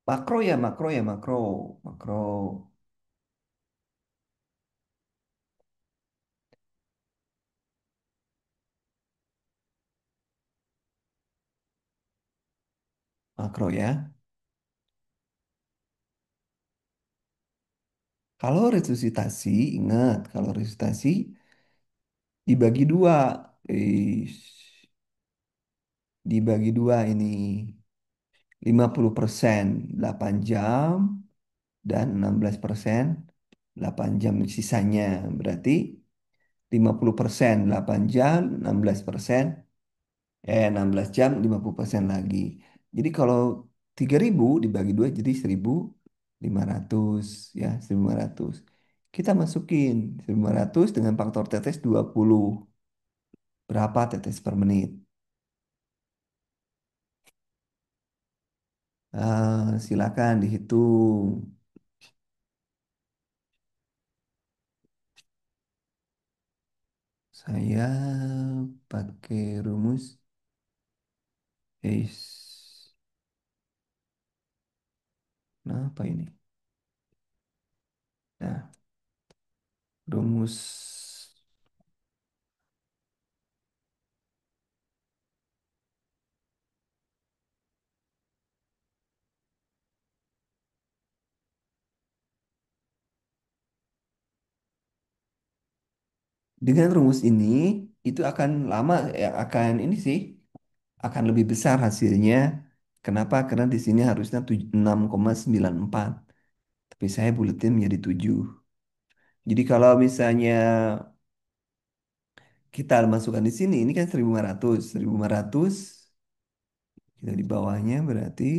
Makro ya, makro ya, makro. Makro. Makro ya. Kalau resusitasi, ingat, kalau resusitasi dibagi dua. Dibagi dua ini. 50% 8 jam dan 16% 8 jam sisanya. Berarti 50% 8 jam, 16%, 16 jam, 50% lagi. Jadi kalau 3.000 dibagi 2 jadi 1.500 ya, 1.500. Kita masukin 1.500 dengan faktor tetes 20. Berapa tetes per menit? Silakan dihitung. Saya pakai rumus. Kenapa ini? Nah, rumus dengan rumus ini itu akan lama ya, akan ini sih akan lebih besar hasilnya. Kenapa? Karena di sini harusnya 6,94, tapi saya buletin menjadi 7. Jadi kalau misalnya kita masukkan di sini, ini kan 1.500, 1.500 kita di bawahnya berarti,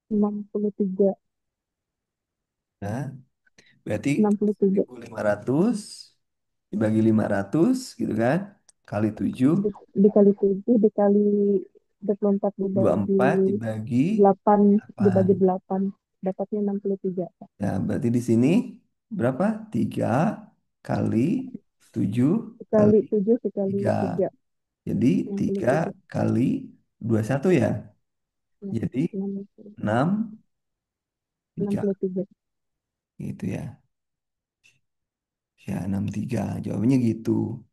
63, nah berarti 63. 1.500 dibagi 500 gitu kan, kali 7, Dikali 7, dikali 24, dibagi 24 dibagi 8, 8. dibagi 8. Dapatnya 63. Nah, berarti di sini berapa? 3 kali 7 kali Dikali 7, dikali 3. 3, Jadi 3 63. kali 21 ya. Ya, Jadi 63. 6 3 63. gitu ya. Ya 63. Jawabannya gitu.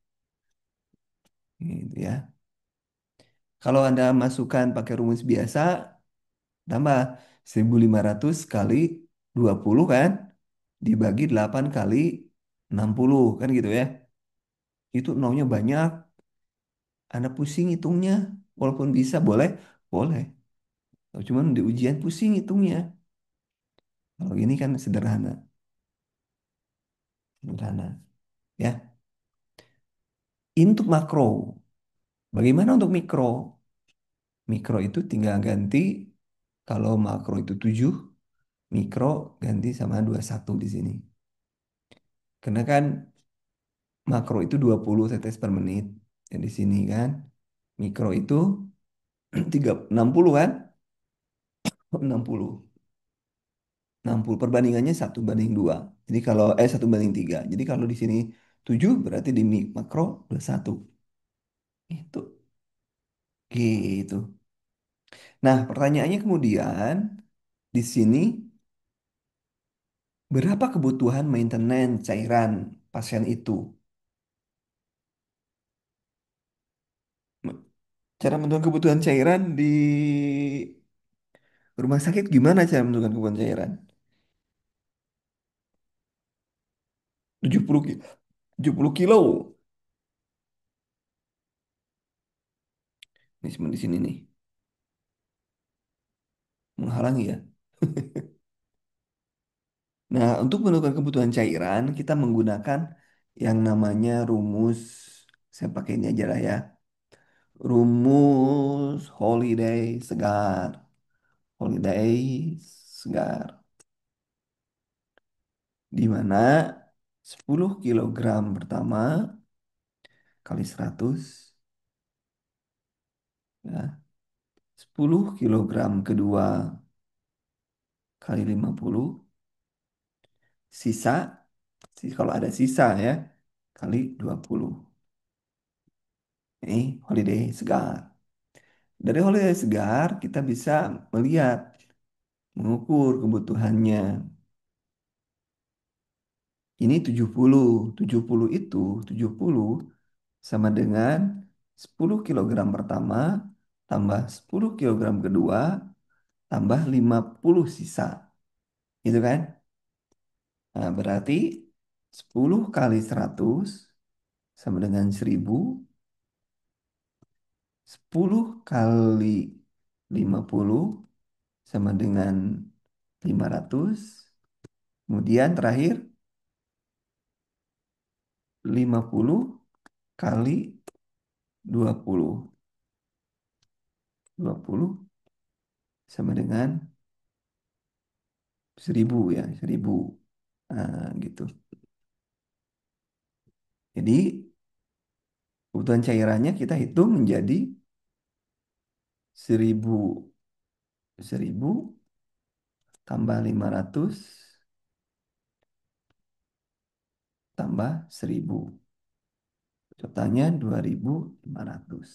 Gitu ya. Kalau Anda masukkan pakai rumus biasa, tambah 1.500 kali 20 kan, dibagi 8 kali 60 kan gitu ya. Itu nolnya banyak. Anda pusing hitungnya. Walaupun bisa boleh, boleh. Kalau cuman di ujian pusing hitungnya. Kalau ini kan sederhana, sederhana. Ya, ini untuk makro. Bagaimana untuk mikro? Mikro itu tinggal ganti, kalau makro itu 7, mikro ganti sama 21 di sini. Karena kan makro itu 20 tetes per menit. Dan di sini kan mikro itu 60 kan? 60. 60 perbandingannya 1:2. Jadi kalau 1:3. Jadi kalau di sini 7 berarti di makro 21. Itu gitu. Nah, pertanyaannya kemudian di sini berapa kebutuhan maintenance cairan pasien itu? Cara menentukan kebutuhan cairan di rumah sakit gimana cara menentukan kebutuhan cairan? 70 kilo. Ini cuma di sini nih. Menghalangi ya. Nah, untuk menentukan kebutuhan cairan, kita menggunakan yang namanya rumus, saya pakai ini aja lah ya, rumus holiday segar. Holiday segar. Di mana 10 kilogram pertama kali 100, ya. 10 kilogram kedua kali 50, sisa, kalau ada sisa ya, kali 20. Ini holiday segar. Dari holiday segar kita bisa melihat, mengukur kebutuhannya. Ini 70. 70 itu, 70 sama dengan 10 kilogram pertama tambah 10 kilogram kedua tambah 50 sisa. Gitu kan? Nah, berarti 10 kali 100 sama dengan 1000, 10 kali 50 sama dengan 500. Kemudian terakhir 50 kali 20. 20 sama dengan 1000 ya, 1000. Nah, gitu. Jadi kebutuhan cairannya kita hitung menjadi 1000, 1000 tambah 500 tambah 1000. Totalnya 2500.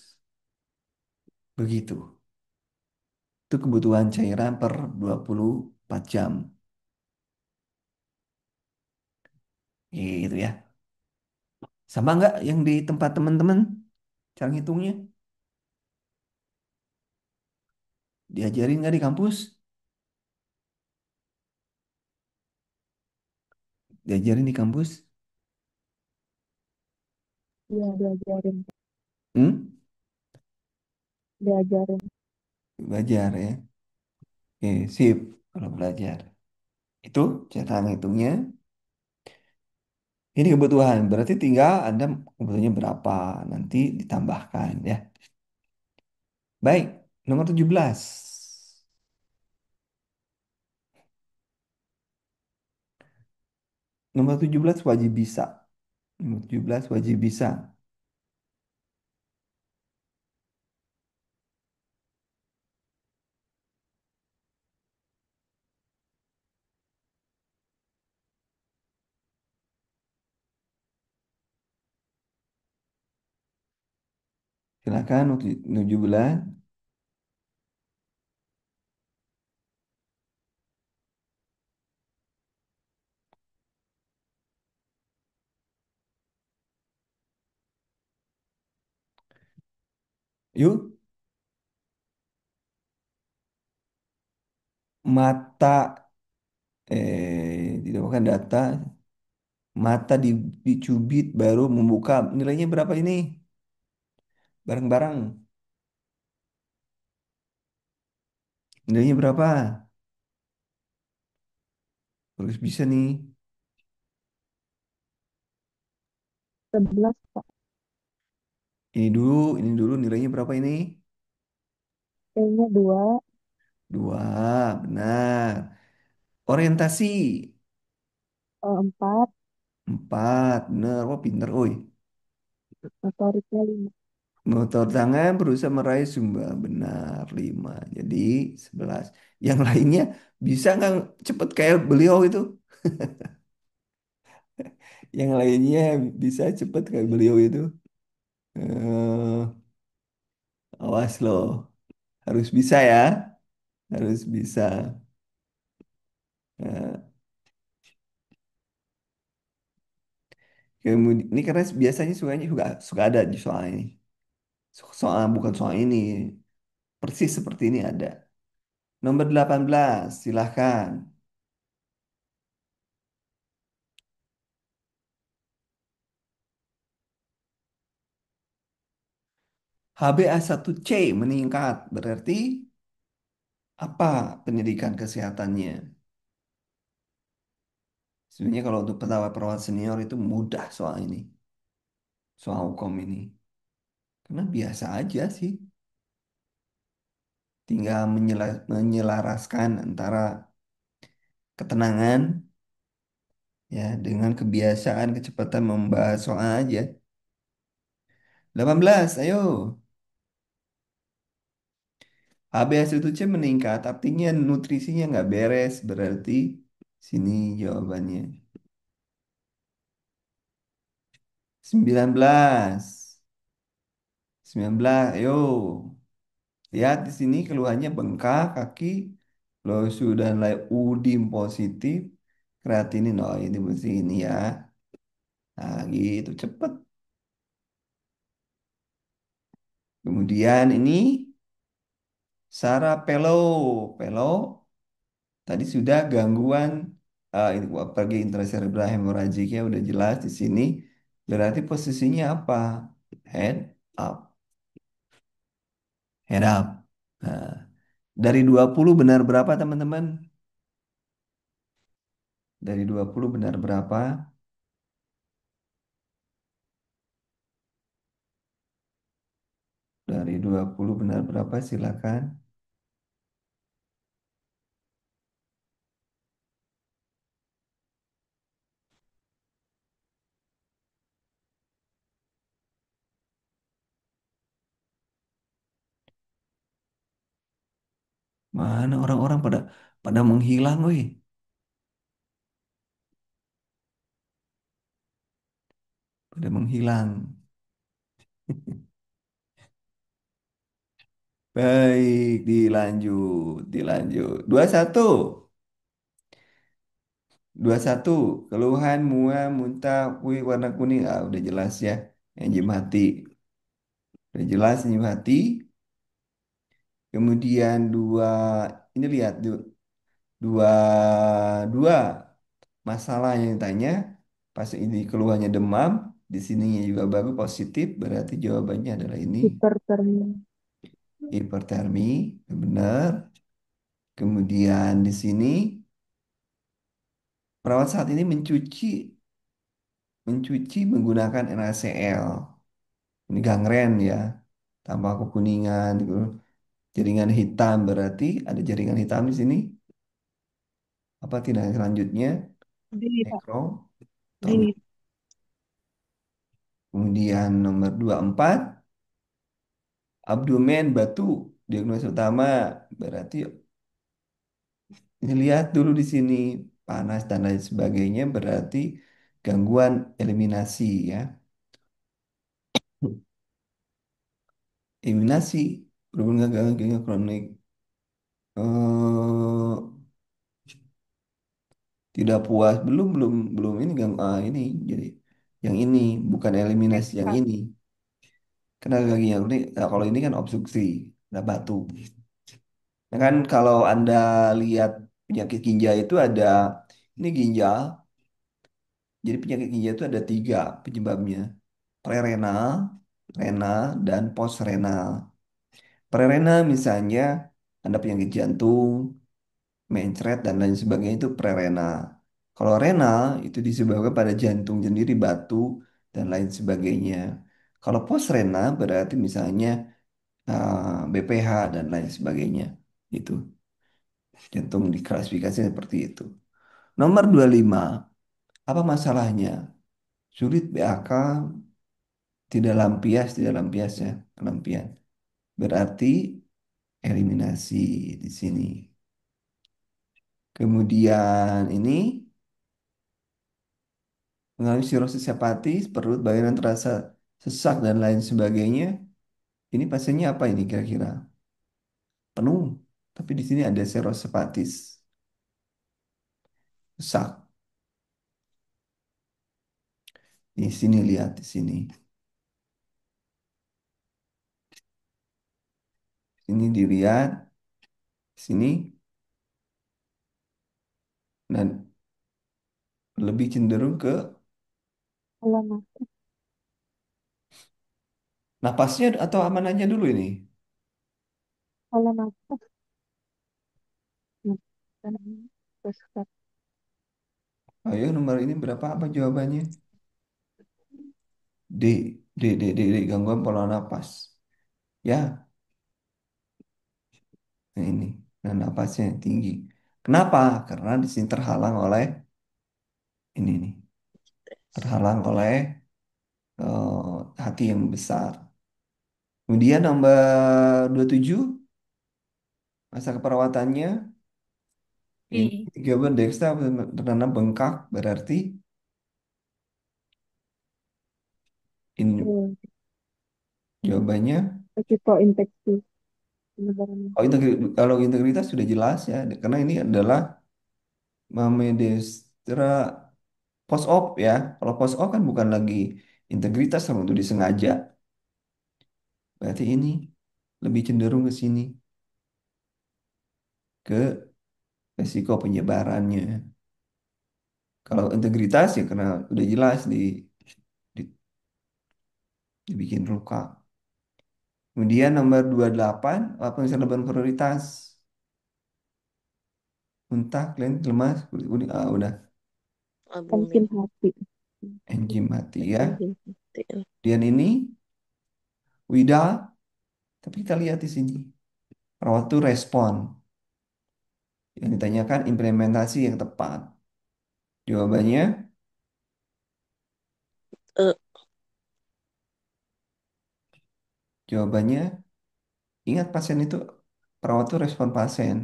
Begitu. Itu kebutuhan cairan per 24 jam. Gitu ya. Sama nggak yang di tempat teman-teman? Cara ngitungnya? Diajarin nggak di kampus? Diajarin di kampus? Iya, diajarin. Hmm? Diajarin. Belajar ya. Oke, sip. Kalau belajar. Itu cara ngitungnya. Ini kebutuhan. Berarti tinggal Anda kebutuhannya berapa. Nanti ditambahkan ya. Baik. Nomor 17. Nomor 17 wajib bisa. Nomor 17 wajib bisa. Silakan untuk 17. Yuk. Mata, tidak bukan data. Mata dicubit baru membuka. Nilainya berapa ini? Bareng-bareng. Nilainya berapa? Harus bisa nih. 11, Pak. Ini dulu nilainya berapa ini? Kayaknya 2, Dua, benar. Orientasi, 4, empat, benar. Wah, pinter, oi. motoriknya 5. Motor tangan berusaha meraih sumber, benar, lima. Jadi 11. Yang lainnya bisa nggak cepet kayak beliau itu? Yang lainnya bisa cepet kayak beliau itu? Eh, awas loh, harus bisa ya, harus bisa. Eh, kemudian ini karena biasanya sukanya juga suka ada di soal ini. Soal bukan soal ini, persis seperti ini ada. Nomor 18, silahkan. HbA1c meningkat, berarti apa pendidikan kesehatannya? Sebenarnya kalau untuk perawat-perawat senior itu mudah soal ini, soal hukum ini. Karena biasa aja sih, tinggal menyelaraskan antara ketenangan ya dengan kebiasaan kecepatan membahas soal aja. 18, ayo. HbA1c meningkat, artinya nutrisinya nggak beres, berarti sini jawabannya. 19, 19, ayo. Lihat di sini keluhannya bengkak, kaki, losu dan udim positif, kreatinin, oh ini mesti ini ya. Nah gitu, cepet. Kemudian ini Sarah Pellow tadi sudah gangguan ini pergi intracerebral hemorrhagicnya udah jelas di sini. Berarti posisinya apa? Head up, head up. Nah, dari 20 benar berapa teman-teman? Dari 20 benar berapa? Dari 20 benar berapa? Silakan. Mana orang-orang pada pada menghilang, woi. Pada menghilang. Baik, dilanjut, dilanjut. 21. 21. Keluhan mual, muntah, warna kuning. Ah, udah jelas ya. Enzim hati. Udah jelas enzim hati. Kemudian ini lihat dua, dua masalah yang ditanya. Pas ini keluhannya demam, di sininya juga baru positif, berarti jawabannya adalah ini. Hipertermia. Hipertermi, benar. Kemudian di sini perawat saat ini mencuci menggunakan NaCl. Ini gangren ya, tambah kekuningan, gitu. Jaringan hitam berarti ada jaringan hitam di sini. Apa tindakan selanjutnya? D, Pak. Nekrotomi. D. Kemudian nomor 24, abdomen batu. Diagnosis utama berarti ini lihat dulu di sini panas dan lain sebagainya berarti gangguan eliminasi ya. Eliminasi berhubungan gangguan kronik eh, tidak puas belum belum belum ini ini jadi yang ini bukan eliminasi S, yang Pak. ini karena lagi yang ini kalau ini kan obstruksi ada batu. Nah kan kalau Anda lihat penyakit ginjal itu ada ini ginjal. Jadi penyakit ginjal itu ada tiga penyebabnya. Prerenal, renal, dan postrenal. Prerenal misalnya Anda penyakit jantung, mencret, dan lain sebagainya itu prerenal. Kalau renal itu disebabkan pada jantung sendiri batu dan lain sebagainya. Kalau postrenal berarti misalnya BPH dan lain sebagainya. Itu jantung diklasifikasi seperti itu. Nomor 25, apa masalahnya? Sulit BAK, tidak lampias ya, kelampian. Berarti eliminasi di sini. Kemudian ini mengalami sirosis hepatis, perut, bagian terasa sesak dan lain sebagainya. Ini pasiennya apa ini kira-kira? Penuh. Tapi di sini ada sirosis hepatis, sesak. Di sini lihat di sini. Ini dilihat di sini dan lebih cenderung ke Alamak. napasnya atau amanannya dulu ini. Alamak. Terus, Pak. Ayo nomor ini berapa apa jawabannya? D, D, gangguan pola napas. Ya, Nah, ini. Dan napasnya yang tinggi. Kenapa? Karena di sini terhalang oleh ini nih. Terhalang oleh hati yang besar. Kemudian nomor 27 masa keperawatannya ini I. tiga bulan Dexter terkena bengkak berarti ini Hmm. jawabannya. Resiko infeksi penyebaran. Kalau integritas sudah jelas ya, karena ini adalah Mamedestra post op ya. Kalau post op kan bukan lagi integritas sama untuk disengaja. Berarti ini lebih cenderung ke sini, ke resiko penyebarannya. Kalau integritas ya karena udah jelas di- dibikin luka. Kemudian nomor 28, apa misalnya beban prioritas? Muntah, kalian lemas, udah Enzim albumin. hati. enzim mati ya. Enzim hati. Kemudian ini Wida, tapi kita lihat di sini. Perawat itu respon. Yang ditanyakan implementasi yang tepat. Jawabannya, Eh, jawabannya, ingat pasien itu, perawat itu respon pasien.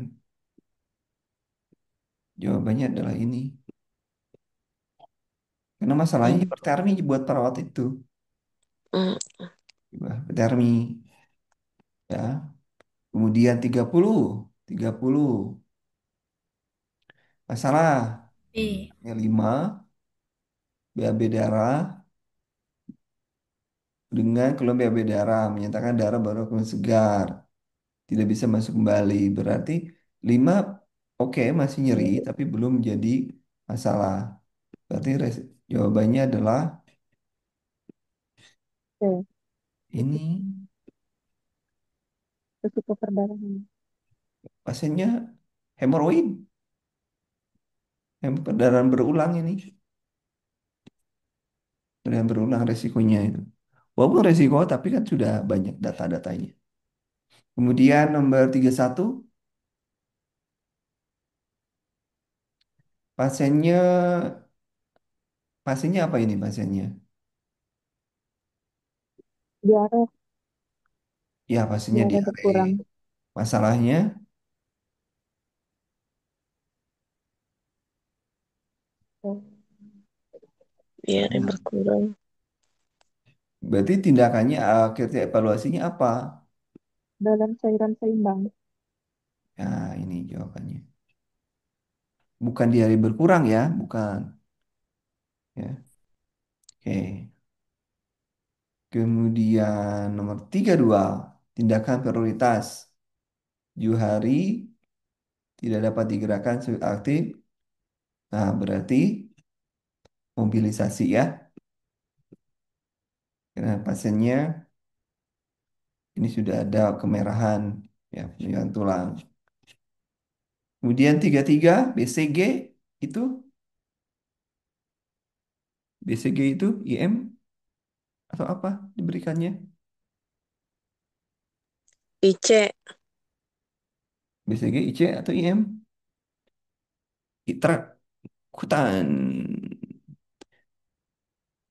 Jawabannya adalah ini. Karena masalahnya mm, hipertermi buat perawat itu. mm, Hipertermi, ya. Kemudian 30 masalah. I. Yang 5, BAB darah dengan keluhan BAB darah menyatakan darah baru keluar segar, tidak bisa masuk kembali. Berarti 5 oke masih nyeri tapi belum jadi masalah. Berarti jawabannya adalah C. ini. Resiko perdarahan. Pasiennya hemoroid, perdarahan berulang ini. Perdarahan berulang resikonya itu. Walaupun resiko tapi kan sudah banyak data-datanya. Kemudian nomor 31, pasiennya pasiennya apa ini pasiennya? Diare. Ya, pasiennya Diare diare. berkurang. Masalahnya, Oh. biar berkurang. berarti tindakannya akhirnya evaluasinya apa? Dalam cairan seimbang. Nah, ini jawabannya. Bukan diare berkurang ya, bukan. Ya, oke. Kemudian nomor 32, tindakan prioritas. 7 hari tidak dapat digerakkan sulit aktif. Nah, berarti mobilisasi ya. Karena pasiennya ini sudah ada kemerahan, ya, penyerahan tulang. Kemudian 33, BCG itu, BCG itu IM atau apa diberikannya? IC. BCG, IC atau IM? ITRA, Kutan.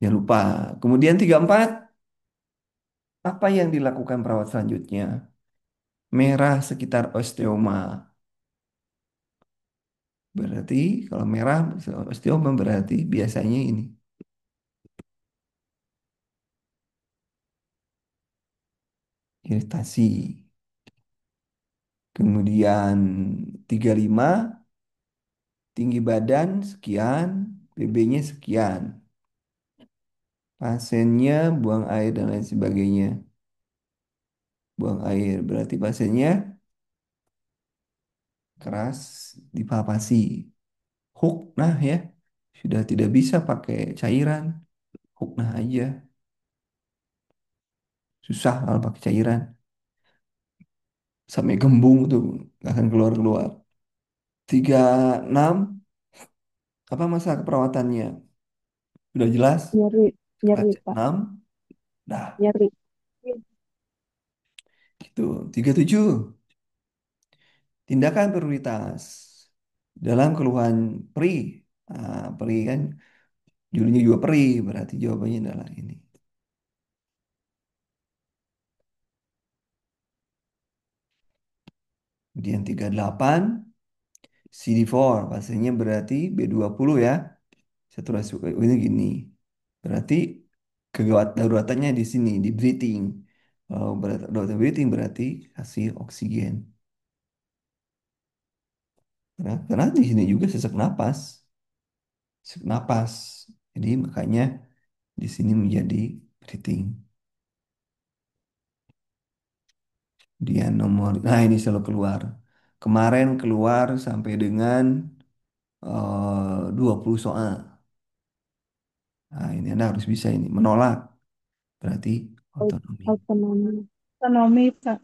Jangan lupa. Kemudian 34, apa yang dilakukan perawat selanjutnya? Merah sekitar osteoma. Berarti kalau merah osteoma berarti biasanya ini iritasi. Kemudian 35, tinggi badan sekian, BB-nya sekian. Pasiennya buang air dan lain sebagainya. Buang air berarti pasiennya keras dipalpasi. Hook, nah ya, sudah tidak bisa pakai cairan. Hook nah aja. Susah kalau pakai cairan. Sampai gembung tuh, nggak akan keluar-keluar. 36, apa masalah keperawatannya? Sudah jelas? Nyeri. Nyeri, Kelas Pak. 6, dah, Nyeri. gitu. 37, Tindakan prioritas dalam keluhan pri. Pri kan judulnya juga pri, berarti jawabannya adalah ini. Kemudian 38 CD4 pastinya berarti B20 ya. Saturasi ini gini. Berarti kegawat daruratannya di sini di breathing. Kalau daruratan breathing berarti kasih oksigen. Karena di sini juga sesak napas. Sesak napas. Jadi makanya di sini menjadi breathing. Dia nomor, nah ini selalu keluar. Kemarin keluar sampai dengan 20 soal. Nah ini Anda harus bisa ini. Menolak berarti otonomi. Autonomi. Autonomi, Pak.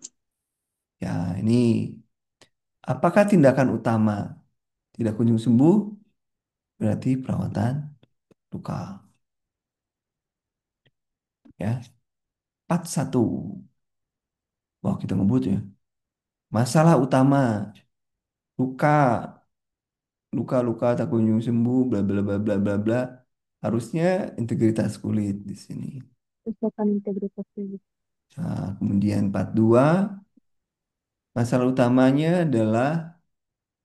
Ya ini apakah tindakan utama tidak kunjung sembuh? Berarti perawatan luka. Ya, 41. Wah kita ngebut ya. Masalah utama luka, luka-luka tak kunjung sembuh, bla bla bla bla bla bla. Harusnya integritas kulit di sini. Kerusakan integritas tubuh. Nah, kemudian 42, masalah utamanya adalah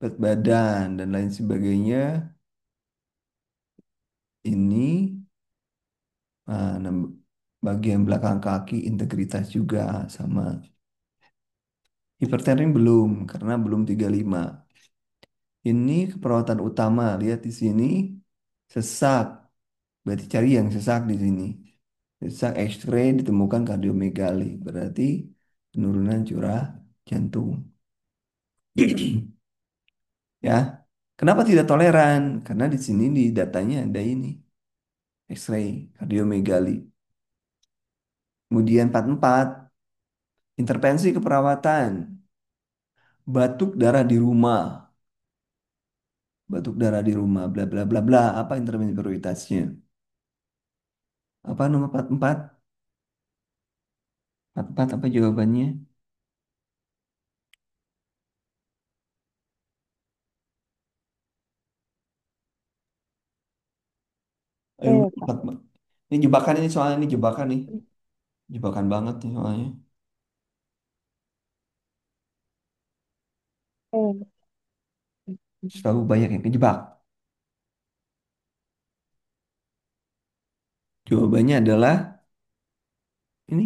berat badan dan lain sebagainya. Ini bagian belakang kaki integritas juga sama. Hipertermia belum karena belum 35. Ini keperawatan utama. Lihat di sini sesak. Berarti cari yang sesak di sini. Sesak X-ray ditemukan kardiomegali. Berarti penurunan curah jantung. Ya. Kenapa tidak toleran? Karena di sini di datanya ada ini. X-ray kardiomegali. Kemudian 44 intervensi keperawatan. Batuk darah di rumah. Batuk darah di rumah. Bla bla bla bla. Apa intervensi prioritasnya? Apa nomor 44? 44 apa jawabannya? Ayo, Pak. 44. Ini jebakan ini soalnya ini jebakan nih. Jebakan banget nih soalnya. Eh, Selalu banyak yang kejebak. Jawabannya adalah ini.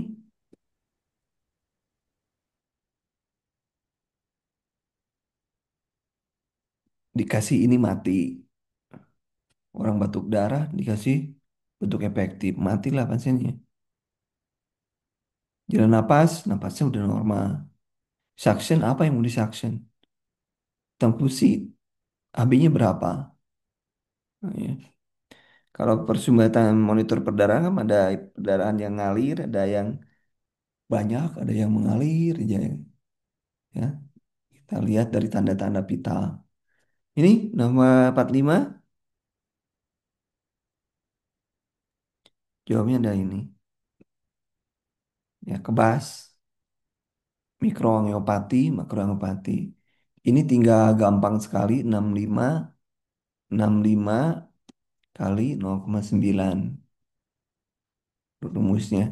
Dikasih ini mati. Orang batuk darah dikasih bentuk efektif. Matilah pasiennya. Jalan napas, napasnya udah normal. Suction, apa yang mau disuction? Tempusi, AB-nya berapa? Nah, ya. Kalau persumbatan monitor perdarahan kan ada perdarahan yang ngalir, ada yang banyak, ada yang mengalir. Ya, kita lihat dari tanda-tanda pita. Ini nomor 45, jawabnya ada ini. Ya, kebas, mikroangiopati, makroangiopati. Ini tinggal gampang sekali 65 kali 0,9 rumusnya.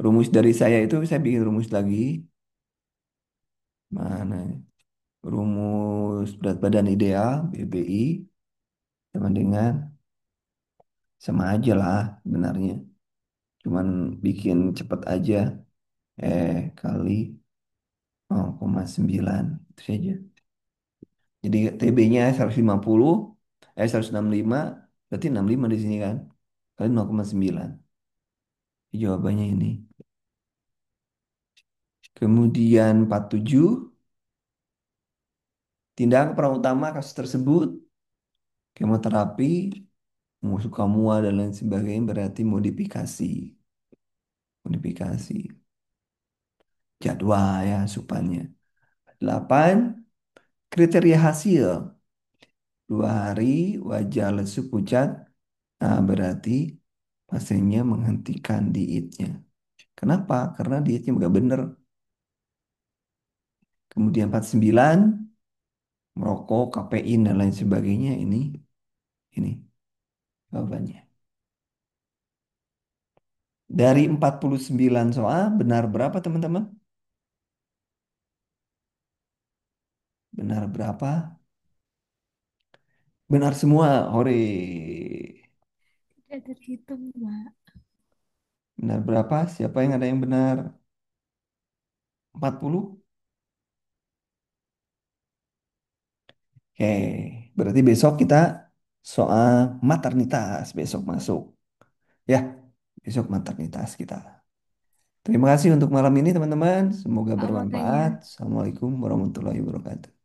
Rumus dari saya itu saya bikin rumus lagi. Mana? Rumus berat badan ideal BBI sama dengan sama aja lah sebenarnya. Cuman bikin cepet aja. Kali 0,9 itu saja. Jadi TB-nya 150, 165, berarti 65 di sini kan. Kali 0,9. Jawabannya ini. Kemudian 47, tindakan perawat utama kasus tersebut, kemoterapi, suka mual dan lain sebagainya berarti modifikasi. Modifikasi jadwal ya asupannya. 8, kriteria hasil. 2 hari wajah lesu pucat. Nah, berarti pasiennya menghentikan dietnya. Kenapa? Karena dietnya nggak benar. Kemudian 49, merokok, kafein dan lain sebagainya ini jawabannya. Dari 49 soal, benar berapa teman-teman? Benar berapa? Benar semua. Hore. Tidak terhitung, Mbak. Benar berapa? Siapa yang ada yang benar? 40? Oke, berarti besok kita soal maternitas besok masuk. Ya, besok maternitas kita. Terima kasih untuk malam ini teman-teman. Semoga Apa bermanfaat. waktunya? Assalamualaikum warahmatullahi wabarakatuh.